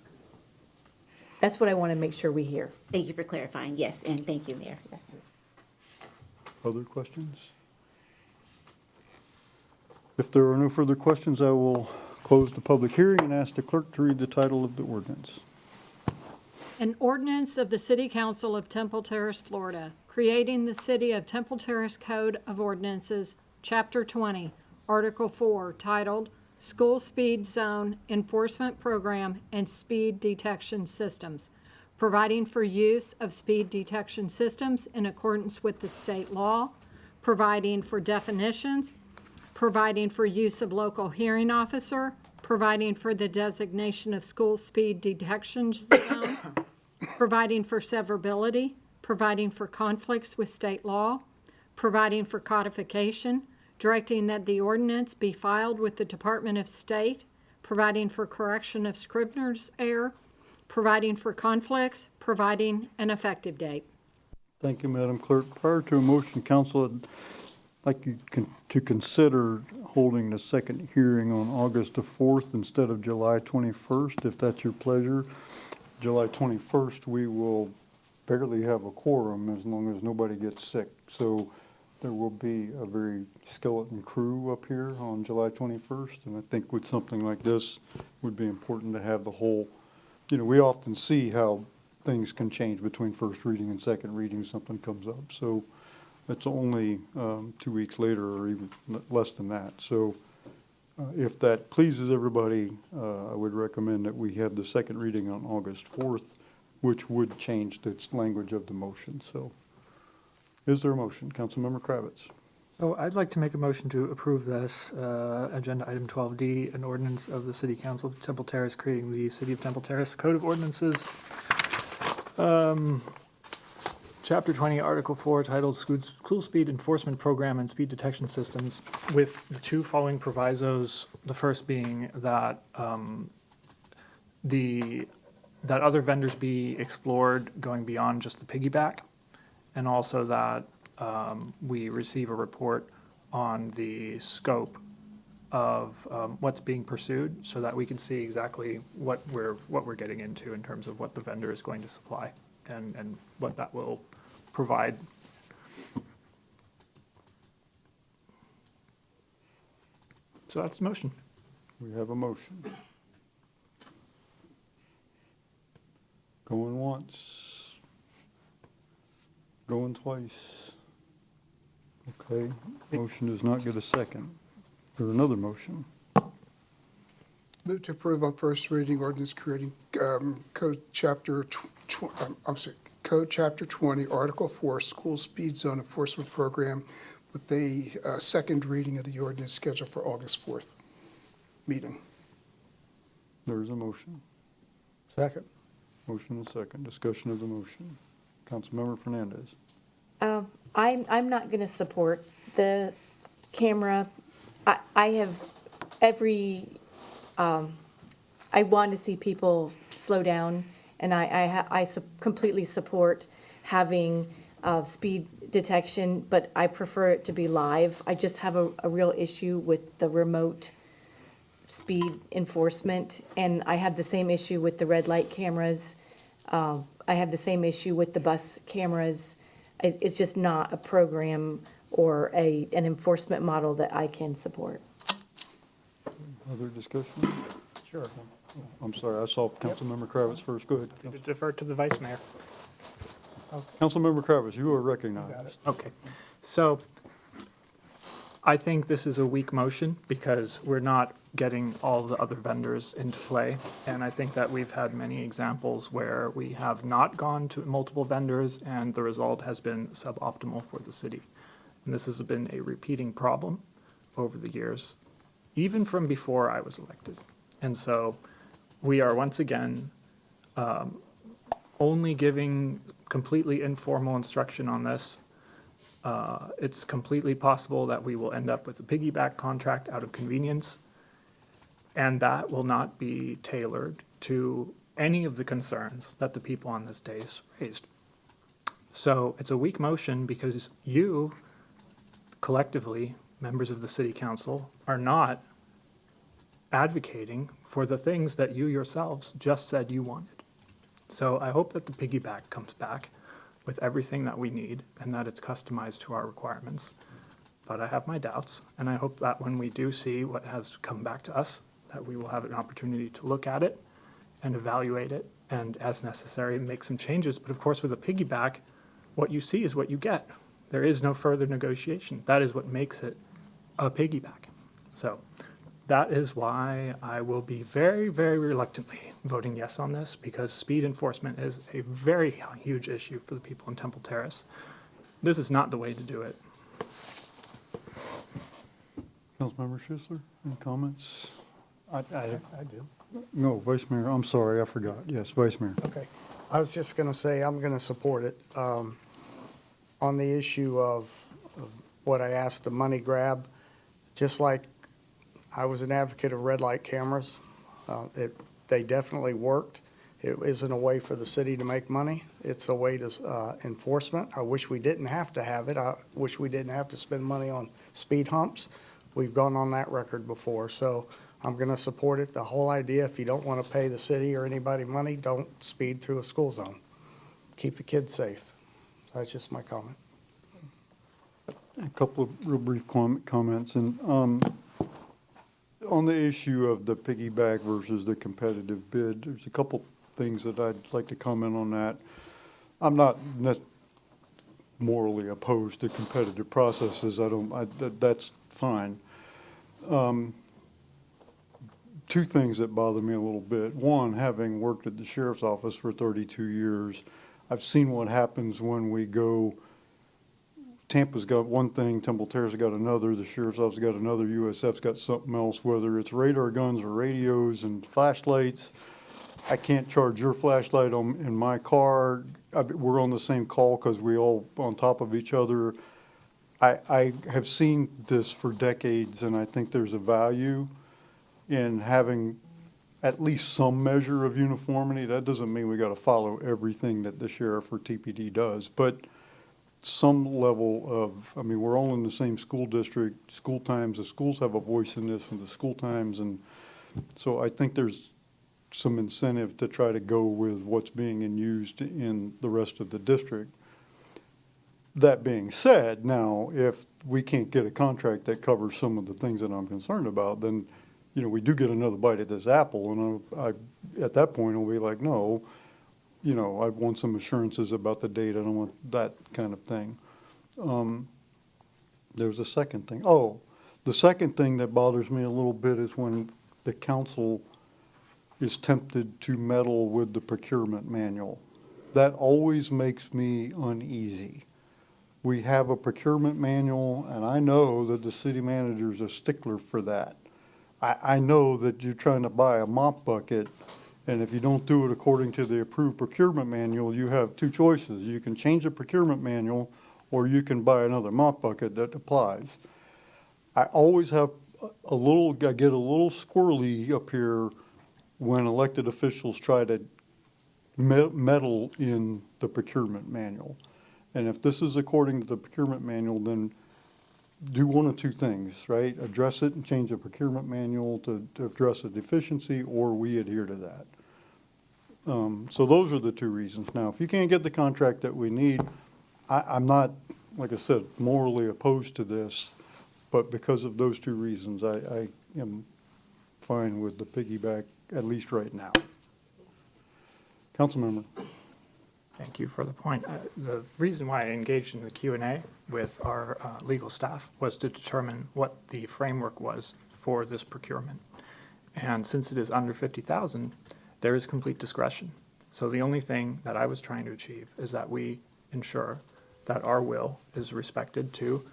what I want to make sure we hear. Thank you for clarifying. Yes, and thank you, Mayor. Yes. Other questions? If there are no further questions, I will close the public hearing and ask the clerk to read the title of the ordinance. An ordinance of the City Council of Temple Terrace, Florida, creating the City of Temple Terrace Code of Ordinances, Chapter 20, Article 4, titled School Speed Zone Enforcement Program and Speed Detection Systems, providing for use of speed detection systems in accordance with the state law, providing for definitions, providing for use of local hearing officer, providing for the designation of school speed detection zone, providing for severability, providing for conflicts with state law, providing for codification, directing that the ordinance be filed with the Department of State, providing for correction of Scribner's error, providing for conflicts, providing an effective date. Thank you, Madam Clerk. Prior to a motion, council, I'd like you to consider holding the second hearing on August the 4th instead of July 21st, if that's your pleasure. July 21st, we will barely have a quorum as long as nobody gets sick. So there will be a very skeleton crew up here on July 21st. And I think with something like this, it would be important to have the whole, we often see how things can change between first reading and second reading, something comes up. So it's only 2 weeks later or even less than that. So if that pleases everybody, I would recommend that we have the second reading on August 4th, which would change the language of the motion. So is there a motion? Councilmember Kravitz. So I'd like to make a motion to approve this agenda item 12D, an ordinance of the City Council of Temple Terrace creating the City of Temple Terrace Code of Ordinances. Chapter 20, Article 4, titled School Speed Enforcement Program and Speed Detection Systems, with the two following provisos. The first being that that other vendors be explored going beyond just the piggyback, and also that we receive a report on the scope of what's being pursued, so that we can see exactly what we're getting into in terms of what the vendor is going to supply and what that will provide. So that's the motion. We have a motion. Going once. Going twice. Okay, motion does not get a second. There's another motion. Move to approve on first reading ordinance creating Code Chapter 20, Article 4, School Speed Zone Enforcement Program, with a second reading of the ordinance scheduled for August 4th meeting. There's a motion. Second. Motion and second. Discussion of the motion. Councilmember Fernandez. I'm not going to support the camera. I have every, I want to see people slow down, and I completely support having speed detection, but I prefer it to be live. I just have a real issue with the remote speed enforcement, and I have the same issue with the red light cameras. I have the same issue with the bus cameras. It's just not a program or an enforcement model that I can support. Other discussion? Sure. I'm sorry, I saw Councilmember Kravitz first. Go ahead. Defer to the Vice Mayor. Councilmember Kravitz, you are recognized. Okay. So I think this is a weak motion because we're not getting all the other vendors into play. And I think that we've had many examples where we have not gone to multiple vendors and the result has been suboptimal for the city. And this has been a repeating problem over the years, even from before I was elected. And so we are once again only giving completely informal instruction on this. It's completely possible that we will end up with a piggyback contract out of convenience, and that will not be tailored to any of the concerns that the people on this dais raised. So it's a weak motion because you, collectively, members of the city council, are not advocating for the things that you yourselves just said you wanted. So I hope that the piggyback comes back with everything that we need and that it's customized to our requirements. But I have my doubts, and I hope that when we do see what has come back to us, that we will have an opportunity to look at it and evaluate it, and as necessary, make some changes. But of course, with a piggyback, what you see is what you get. There is no further negotiation. That is what makes it a piggyback. So that is why I will be very, very reluctantly voting yes on this, because speed enforcement is a very huge issue for the people in Temple Terrace. This is not the way to do it. Councilmember Schisler, any comments? I do. No, Vice Mayor, I'm sorry, I forgot. Yes, Vice Mayor. Okay. I was just going to say, I'm going to support it. On the issue of what I asked, the money grab, just like I was an advocate of red light cameras, they definitely worked. It isn't a way for the city to make money. It's a way to enforcement. I wish we didn't have to have it. I wish we didn't have to spend money on speed humps. We've gone on that record before, so I'm going to support it. The whole idea, if you don't want to pay the city or anybody money, don't speed through a school zone. Keep the kids safe. That's just my comment. A couple of real brief comments. And on the issue of the piggyback versus the competitive bid, there's a couple things that I'd like to comment on that. I'm not morally opposed to competitive processes. That's fine. Two things that bother me a little bit. One, having worked at the sheriff's office for 32 years, I've seen what happens when we go. Tampa's got one thing, Temple Terrace got another, the sheriff's office got another, USF's got something else, whether it's radar guns or radios and flashlights. I can't charge your flashlight in my car. We're on the same call because we all on top of each other. I have seen this for decades, and I think there's a value in having at least some measure of uniformity. That doesn't mean we got to follow everything that the sheriff or TPD does, but some level of, we're all in the same school district, school times, the schools have a voice in this, and the school times, and so I think there's some incentive to try to go with what's being used in the rest of the district. That being said, now, if we can't get a contract that covers some of the things that I'm concerned about, then, we do get another bite at this apple, and I at that point, I'll be like, no, I want some assurances about the data. I don't want that kind of thing. There's a second thing. Oh, the second thing that bothers me a little bit is when the council is tempted to meddle with the procurement manual. That always makes me uneasy. We have a procurement manual, and I know that the city manager is a stickler for that. I know that you're trying to buy a mop bucket, and if you don't do it according to the approved procurement manual, you have two choices. You can change the procurement manual, or you can buy another mop bucket that applies. I always have I get a little squirrely up here when elected officials try to meddle in the procurement manual. And if this is according to the procurement manual, then do one of two things, right? Address it and change the procurement manual to address a deficiency, or we adhere to that. So those are the two reasons. Now, if you can't get the contract that we need, I'm not, like I said, morally opposed to this, but because of those two reasons, I am fine with the piggyback, at least right now. Councilmember. Thank you for the point. The reason why I engaged in the Q&A with our legal staff was to determine what the framework was for this procurement. And since it is under 50,000, there is complete discretion. So the only thing that I was trying to achieve is that we ensure that our will is respected to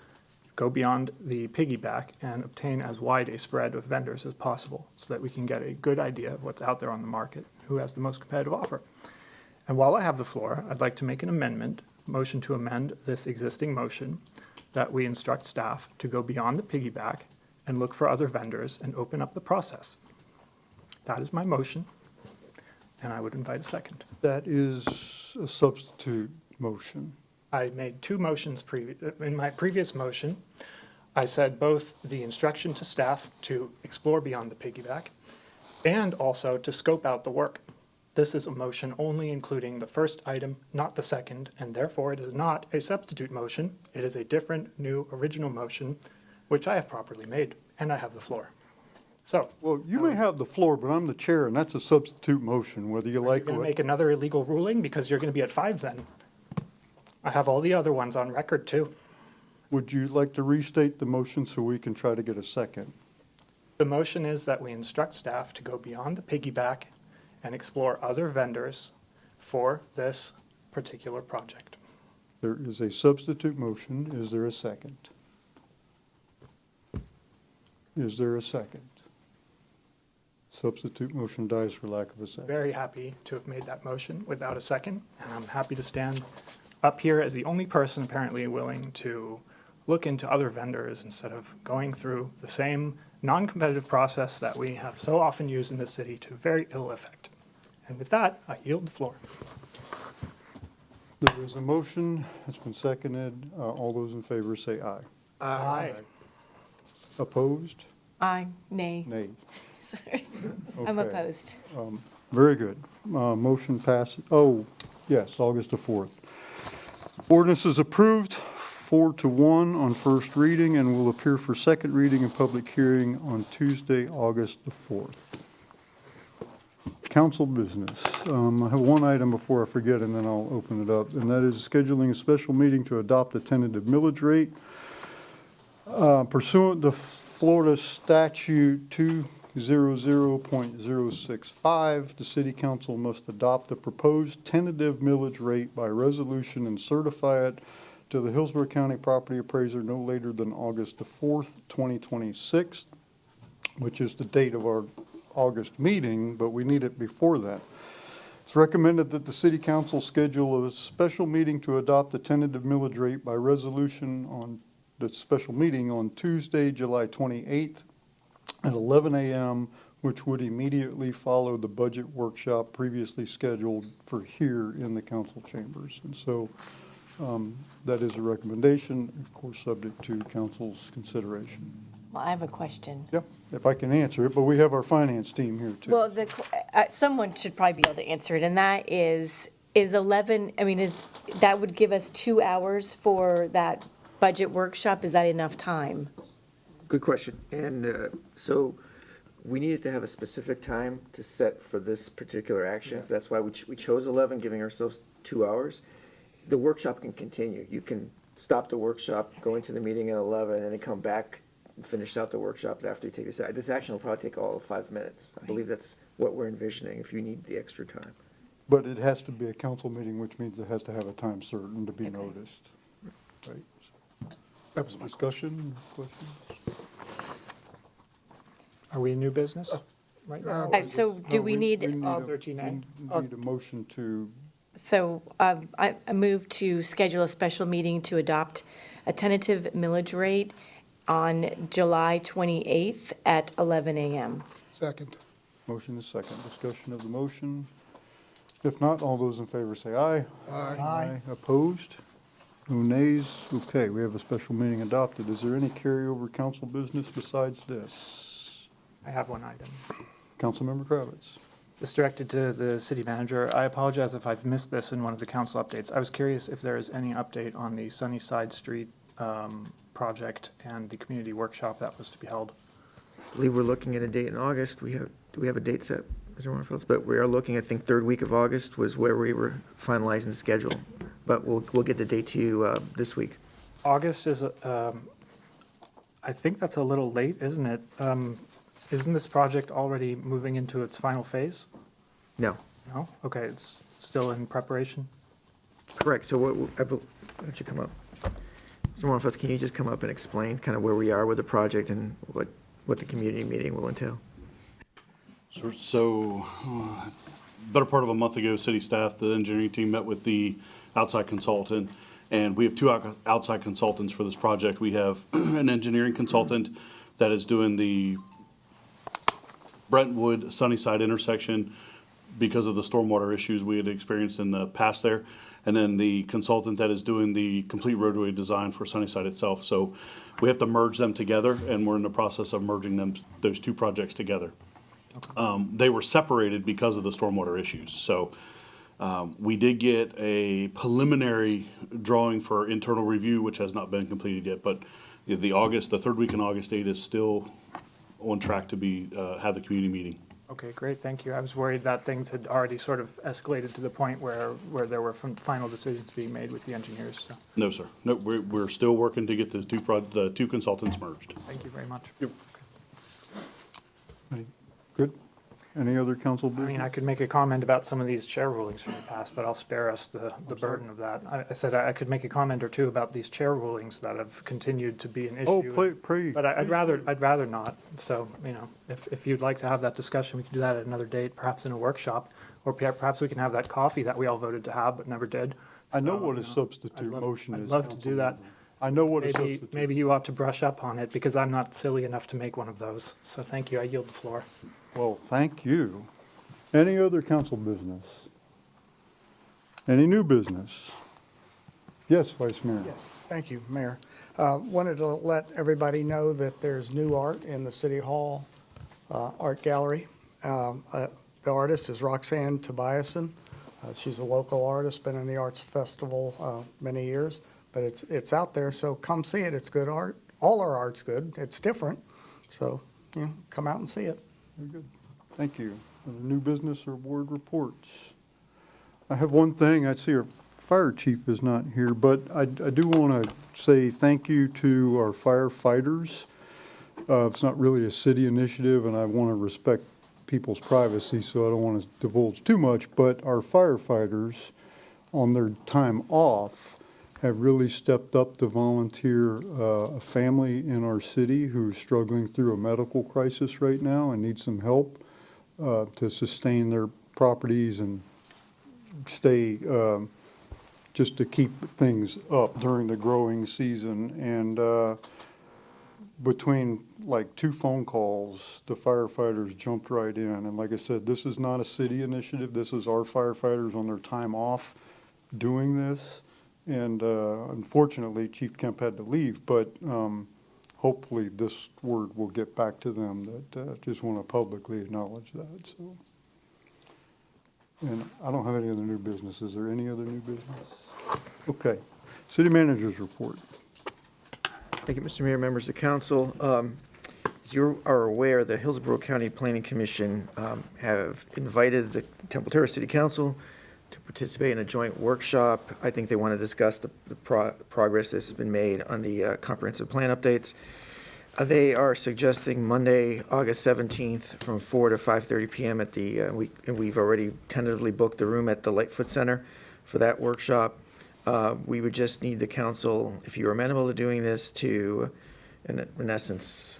go beyond the piggyback and obtain as wide a spread of vendors as possible so that we can get a good idea of what's out there on the market, who has the most competitive offer. And while I have the floor, I'd like to make an amendment, motion to amend this existing motion, that we instruct staff to go beyond the piggyback and look for other vendors and open up the process. That is my motion, and I would invite a second. That is a substitute motion. I made two motions in my previous motion. I said both the instruction to staff to explore beyond the piggyback and also to scope out the work. This is a motion only including the first item, not the second, and therefore it is not a substitute motion. It is a different, new, original motion, which I have properly made, and I have the floor. So. Well, you may have the floor, but I'm the chair, and that's a substitute motion, whether you like it. You're going to make another illegal ruling because you're going to be at 5 then. I have all the other ones on record too. Would you like to restate the motion so we can try to get a second? The motion is that we instruct staff to go beyond the piggyback and explore other vendors for this particular project. There is a substitute motion. Is there a second? Is there a second? Substitute motion dies for lack of a second. Very happy to have made that motion without a second, and I'm happy to stand up here as the only person apparently willing to look into other vendors instead of going through the same non-competitive process that we have so often used in this city to very ill effect. And with that, I yield the floor. There is a motion. It's been seconded. All those in favor say aye. Aye. Opposed? Aye. Nay. Nay. Sorry. I'm Okay. opposed. Very good. Motion passes. Oh, yes, August the 4th. Ordinance is approved 4-1 on first reading and will appear for second reading and public hearing on Tuesday, August the 4th. Council business. I have one item before I forget, and then I'll open it up, and that is scheduling a special meeting to adopt a tentative millage rate. Pursuant to Florida Statute 200.065, the City Council must adopt the proposed tentative millage rate by resolution and certify it to the Hillsborough County Property Appraiser no later than August the 4th, 2026, which is the date of our August meeting, but we need it before that. It's recommended that the City Council schedule a special meeting to adopt the tentative millage rate by resolution on the special meeting on Tuesday, July 28th at 11 a.m., which would immediately follow the budget workshop previously scheduled for here in the council chambers. And so that is a recommendation, of course, subject to council's consideration. Well, I have a question. Yep, if I can answer it, but we have our finance team here too. Well, someone should probably be able to answer it, and that is 11, I mean, that would give us 2 hours for that budget workshop? Is that enough time? Good question. And so we needed to have a specific time to set for this particular action. So that's why we chose 11, giving ourselves 2 hours. The workshop can continue. You can stop the workshop, go into the meeting at 11, and then come back and finish out the workshop after you take this. This action will probably take all of 5 minutes. I believe that's what we're envisioning if you need the extra time. But it has to be a council meeting, which means it has to have a time certain to be noticed. Right? That was discussion, questions? Are we in new business right now? So do we need? We need a 13A? need a motion to, So I move to schedule a special meeting to adopt a tentative millage rate on July 28th at 11 a.m. Second. motion is second. Discussion of the motion. If not, all those in favor say aye. Aye. Opposed? No nays? Okay, we have a special meeting adopted. Is there any carryover council business besides this? I have one item. Councilmember Kravitz. This directed to the city manager. I apologize if I've missed this in one of the council updates. I was curious if there is any update on the Sunnyside Street project and the community workshop that was to be held. I believe we're looking at a date in August. Do we have a date set, Mr. Warrenfels? But we are looking, I think, third week of August was where we were finalizing the schedule. But we'll get the date to you this week. August is, I think that's a little late, isn't it? Isn't this project already moving into its final phase? No. No? Okay, it's still in preparation? Correct. So why don't you come up? Mr. Warrenfels, can you just come up and explain kind of where we are with the project and what the community meeting will entail? So, better part of a month ago, city staff, the engineering team met with the outside consultant, and we have two outside consultants for this project. We have an engineering consultant that is doing the Brentwood Sunnyside intersection because of the stormwater issues we had experienced in the past there. And then the consultant that is doing the complete roadway design for Sunnyside itself. So we have to merge them together, and we're in the process of merging those two projects together. They were separated because of the stormwater issues. So we did get a preliminary drawing for internal review, which has not been completed yet. But the third week in August date is still on track to have the community meeting. Okay, great, thank you. I was worried that things had already sort of escalated to the point where there were final decisions being made with the engineers, so. No, sir. No, we're still working to get the two consultants merged. Thank you very much. Good. Any other council I business? mean, I could make a comment about some of these chair rulings from the past, but I'll spare us the burden of that. I said I could make a comment or two about these chair rulings that have continued to be an issue. Oh, But I'd rather not. So, if you'd like to have that discussion, we can do that at another date, perhaps in a workshop, or perhaps we can have that coffee that we all voted to have but never did. I know what a substitute motion is. I'd love to do that. I know what a substitute. Maybe you ought to brush up on it because I'm not silly enough to make one of those. So thank you. I yield the floor. Well, thank you. Any other council business? Any new business? Yes, Vice Mayor. Yes, thank you, Mayor. Wanted to let everybody know that there's new art in the City Hall Art Gallery. The artist is Roxanne Tobiasen. She's a local artist, been in the Arts Festival many years, but it's out there, so come see it. It's good art. All our art's good. It's different, so come out and see it. Very good. Thank you. New business or board reports? I have one thing. I see our fire chief is not here, but I do want to say thank you to our firefighters. It's not really a city initiative, and I want to respect people's privacy, so I don't want to divulge too much, but our firefighters on their time off have really stepped up to volunteer a family in our city who's struggling through a medical crisis right now and needs some help to sustain their properties and stay, just to keep things up during the growing season. And between like 2 phone calls, the firefighters jumped right in. And like I said, this is not a city initiative. This is our firefighters on their time off doing this. And unfortunately, Chief Kemp had to leave, but hopefully this word will get back to them that just want to publicly acknowledge that. So, and I don't have any other new business. Is there any other new business? Okay. City Manager's report. Thank you, Mr. Mayor, members of council. As you are aware, the Hillsborough County Planning Commission have invited the Temple Terrace City Council to participate in a joint workshop. I think they want to discuss the progress that's been made on the comprehensive plan updates. They are suggesting Monday, August 17th from 4 to 5:30 p.m. at the, we've already tentatively booked the room at the Lightfoot Center for that workshop. We would just need the council, if you're amenable to doing this, to, in essence,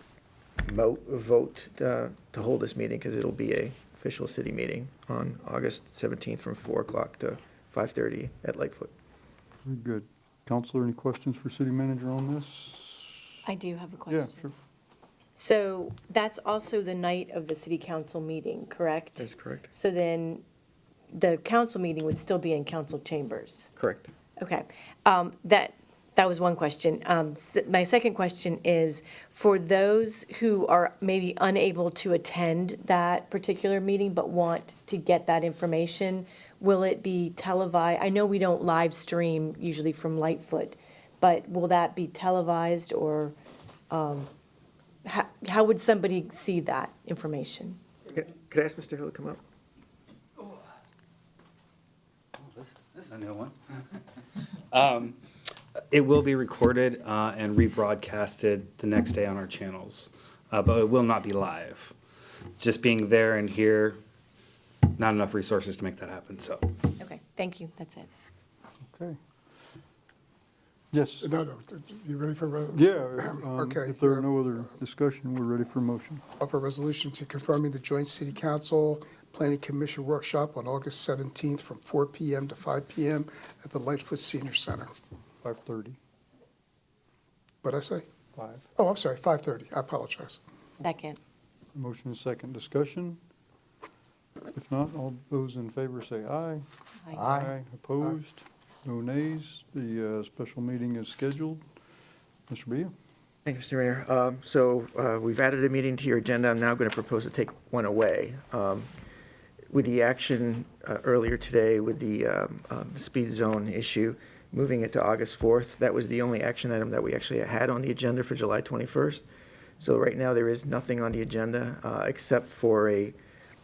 vote to hold this meeting, because it'll be a official city meeting on August 17th from 4 o'clock to 5:30 at Lightfoot. Very good. Counselor, any questions for City Manager on this? I do have a question. Yeah, sure. So that's also the night of the city council meeting, correct? That's correct. So then the council meeting would still be in council chambers? Correct. Okay. That was one question. My second question is, for those who are maybe unable to attend that particular meeting but want to get that information, will it be televised? I know we don't live stream usually from Lightfoot, but will that be televised, or how would somebody see that information? Could I ask Mr. Hill to come up? This is a new one. It will be recorded and rebroadcasted the next day on our channels, but it will not be live. Just being there and here, not enough resources to make that happen, so. Okay, thank you, that's it. Okay. Yes. No, you ready for? Yeah. Okay. If there are no other discussion, we're ready for motion. Offer a resolution to confirming the joint city council planning commission workshop on August 17th from 4 p.m. to 5 p.m. at the Lightfoot Senior Center. 5:30. What'd I say? 5. Oh, I'm sorry, 5:30. I apologize. Second. Motion is second. Discussion? If not, all those in favor say aye. Aye. Opposed? No nays. The special meeting is scheduled. Mr. Bia? Thank you, Mr. Mayor. So we've added a meeting to your agenda. I'm now going to propose to take one away. With the action earlier today with the speed zone issue, moving it to August 4th, that was the only action item that we actually had on the agenda for July 21st. So right now there is nothing on the agenda except for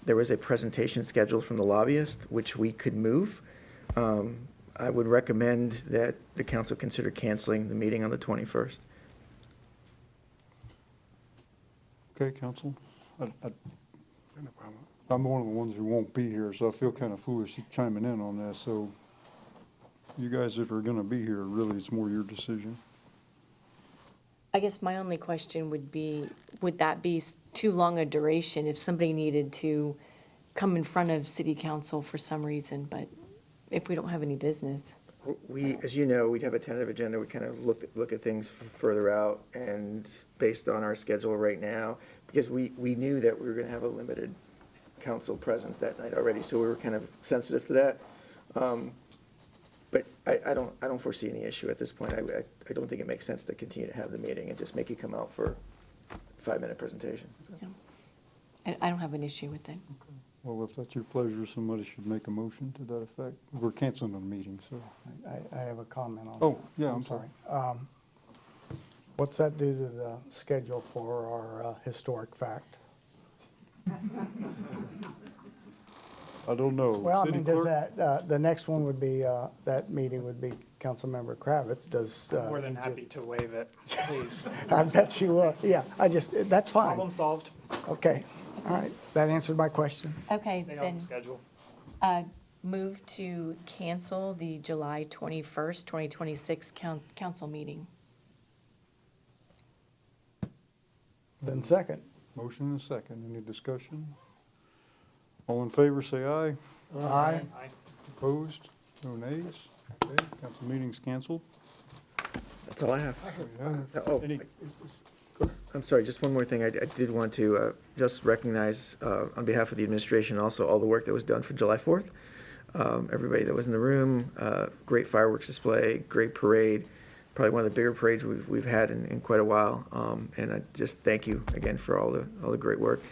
there was a presentation scheduled from the lobbyist, which we could move. I would recommend that the council consider canceling the meeting on the 21st. Okay, council. I'm one of the ones who won't be here, so I feel kind of foolish chiming in on this. So you guys, if are going to be here, really, it's more your decision. I guess my only question would be, would that be too long a duration if somebody needed to come in front of city council for some reason, but if we don't have any business? We, as you know, we'd have a tentative agenda. We kind of look at things further out, and based on our schedule right now, because we knew that we were going to have a limited council presence that night already, so we were kind of sensitive to that. But I don't foresee any issue at this point. I don't think it makes sense to continue to have the meeting and just make you come out for a 5-minute presentation. Yeah. I don't have an issue with it. Well, if that's your pleasure, somebody should make a motion to that effect. We're canceling the meeting, so. I have a comment on that. Oh, yeah, I'm sorry. What's that do to the schedule for our historic fact? I don't know. Well, I City mean, does clerk? that, the next one would be, that meeting would be Councilmember Kravitz. Does? More than happy to waive it, please. I bet you will. Yeah, that's fine. Problem solved. Okay, all right. That answered my question. Okay, Stay on then, the schedule. move to cancel the July 21st, 2026 council meeting. Then second. Motion and second. Any discussion? All in favor, say aye. Aye. Opposed? No nays? Okay, council meeting's canceled. That's all I have. Oh, I'm sorry, just one more thing. I did want to just recognize on behalf of the administration also all the work that was done for July 4th. Everybody that was in the room, great fireworks display, great parade, probably one of the bigger parades we've had in quite a while. And I just thank you again for all the great work.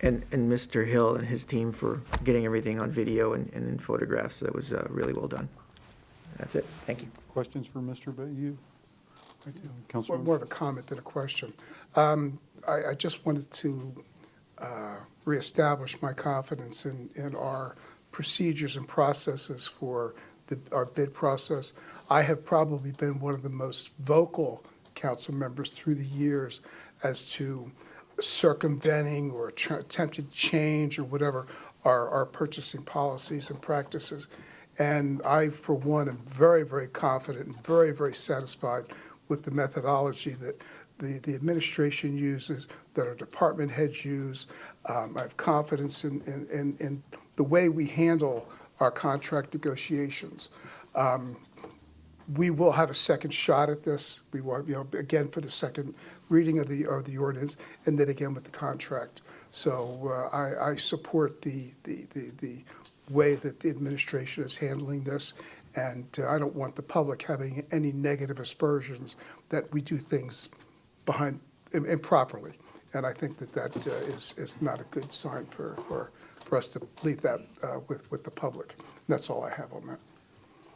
And Mr. Hill and his team for getting everything on video and in photographs. That was really well done. That's it. Thank you. Questions for Mr. Bayou? More of a comment than a question. I just wanted to reestablish my confidence in our procedures and processes for our bid process. I have probably been one of the most vocal council members through the years as to circumventing or attempted change or whatever our purchasing policies and practices. And I, for one, am very, very confident and very, very satisfied with the methodology that the administration uses, that our department heads use. I have confidence in the way we handle our contract negotiations. We will have a second shot at this. We will, again, for the second reading of the ordinance, and then again with the contract. So I support the way that the administration is handling this. And I don't want the public having any negative aspersions that we do things improperly. And I think that is not a good sign for us to leave that with the public. And that's all I have on that.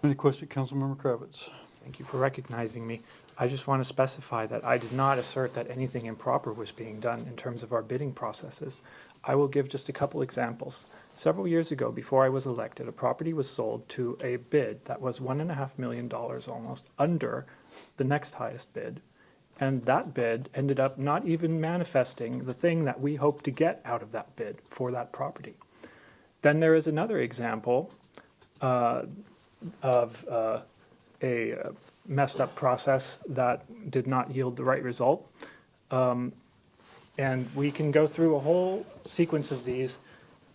Any question, Councilmember Kravitz? Thank you for recognizing me. I just want to specify that I did not assert that anything improper was being done in terms of our bidding processes. I will give just a couple examples. Several years ago, before I was elected, a property was sold to a bid that was $1.5 million almost under the next highest bid. And that bid ended up not even manifesting the thing that we hoped to get out of that bid for that property. Then there is another example of a messed up process that did not yield the right result. And we can go through a whole sequence of these.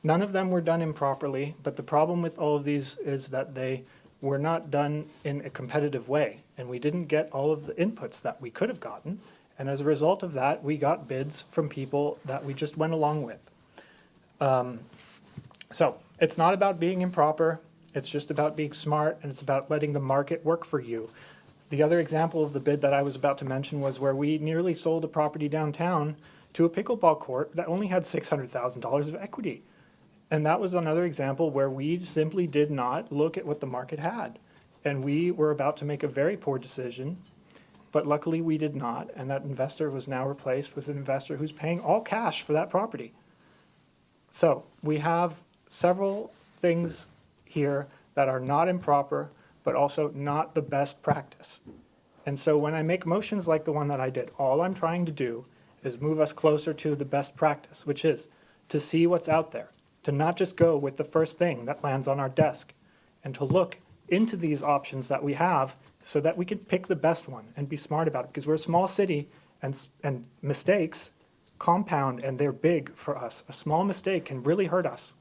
None of them were done improperly, but the problem with all of these is that they were not done in a competitive way, and we didn't get all of the inputs that we could have gotten, and as a result of that, we got bids from people that we just went along with. So it's not about being improper, it's just about being smart, and it's about letting the market work for you. The other example of the bid that I was about to mention was where we nearly sold a property downtown to a pickleball court that only had $600,000 of equity. And that was another example where we simply did not look at what the market had. And we were about to make a very poor decision, but luckily we did not. And that investor was now replaced with an investor who's paying all cash for that property. So we have several things here that are not improper, but also not the best practice. And so when I make motions like the one that I did, all I'm trying to do is move us closer to the best practice, which is to see what's out there, to not just go with the first thing that lands on our desk, and to look into these options that we have so that we can pick the best one and be smart about it. Because we're a small city, and mistakes compound and they're big for us. A small mistake can really hurt us.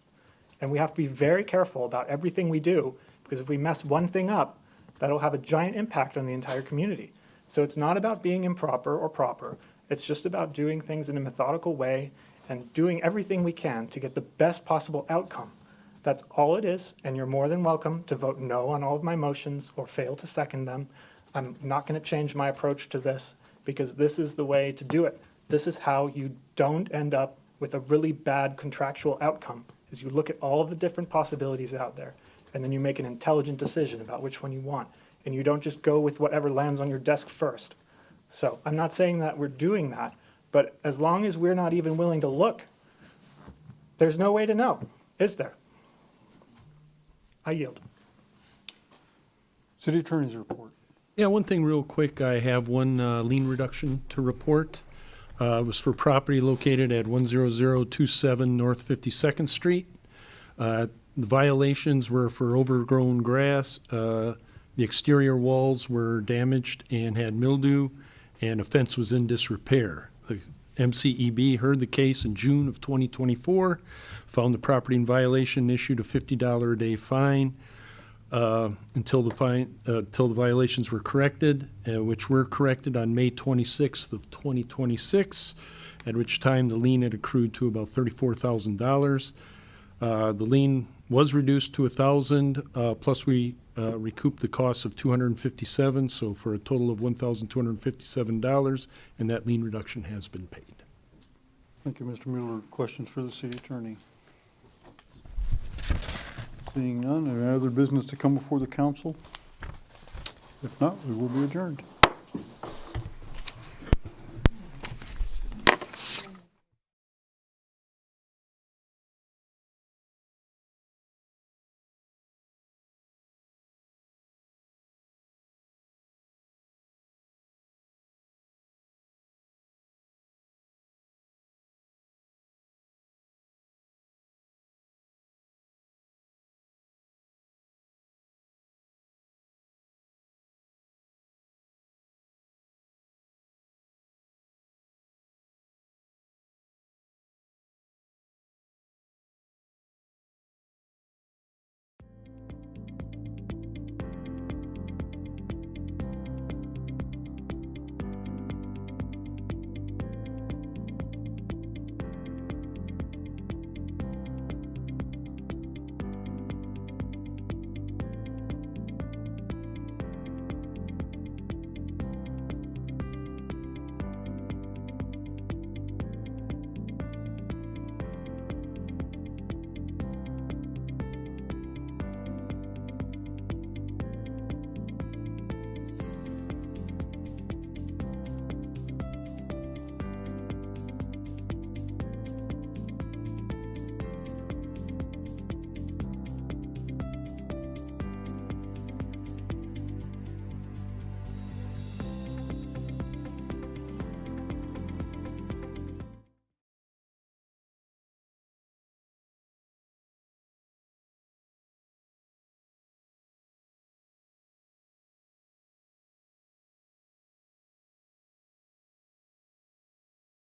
And we have to be very careful about everything we do, because if we mess one thing up, that'll have a giant impact on the entire community. So it's not about being improper or proper. It's just about doing things in a methodical way and doing everything we can to get the best possible outcome. That's all it is, and you're more than welcome to vote no on all of my motions or fail to second them. I'm not going to change my approach to this, because this is the way to do it. This is how you don't end up with a really bad contractual outcome, is you look at all of the different possibilities out there, and then you make an intelligent decision about which one you want. And you don't just go with whatever lands on your desk first. So I'm not saying that we're doing that, but as long as we're not even willing to look, there's no way to know, is there? I yield. City Attorney's report. Yeah, one thing real quick, I have one lien reduction to report. It was for property located at 10027 North 52nd Street. The violations were for overgrown grass. The exterior walls were damaged and had mildew, and a fence was in disrepair. The MCEB heard the case in June of 2024, found the property in violation, issued a $50 a day fine until the violations were corrected, which were corrected on May 26th of 2026, at which time the lien had accrued to about $34,000. The lien was reduced to $1,000, plus we recouped the cost of $257, so for a total of $1,257, and that lien reduction has been paid. Thank you, Mr. Mueller. Questions for the city attorney? Seeing none, any other business to come before the council? If not, we will be adjourned.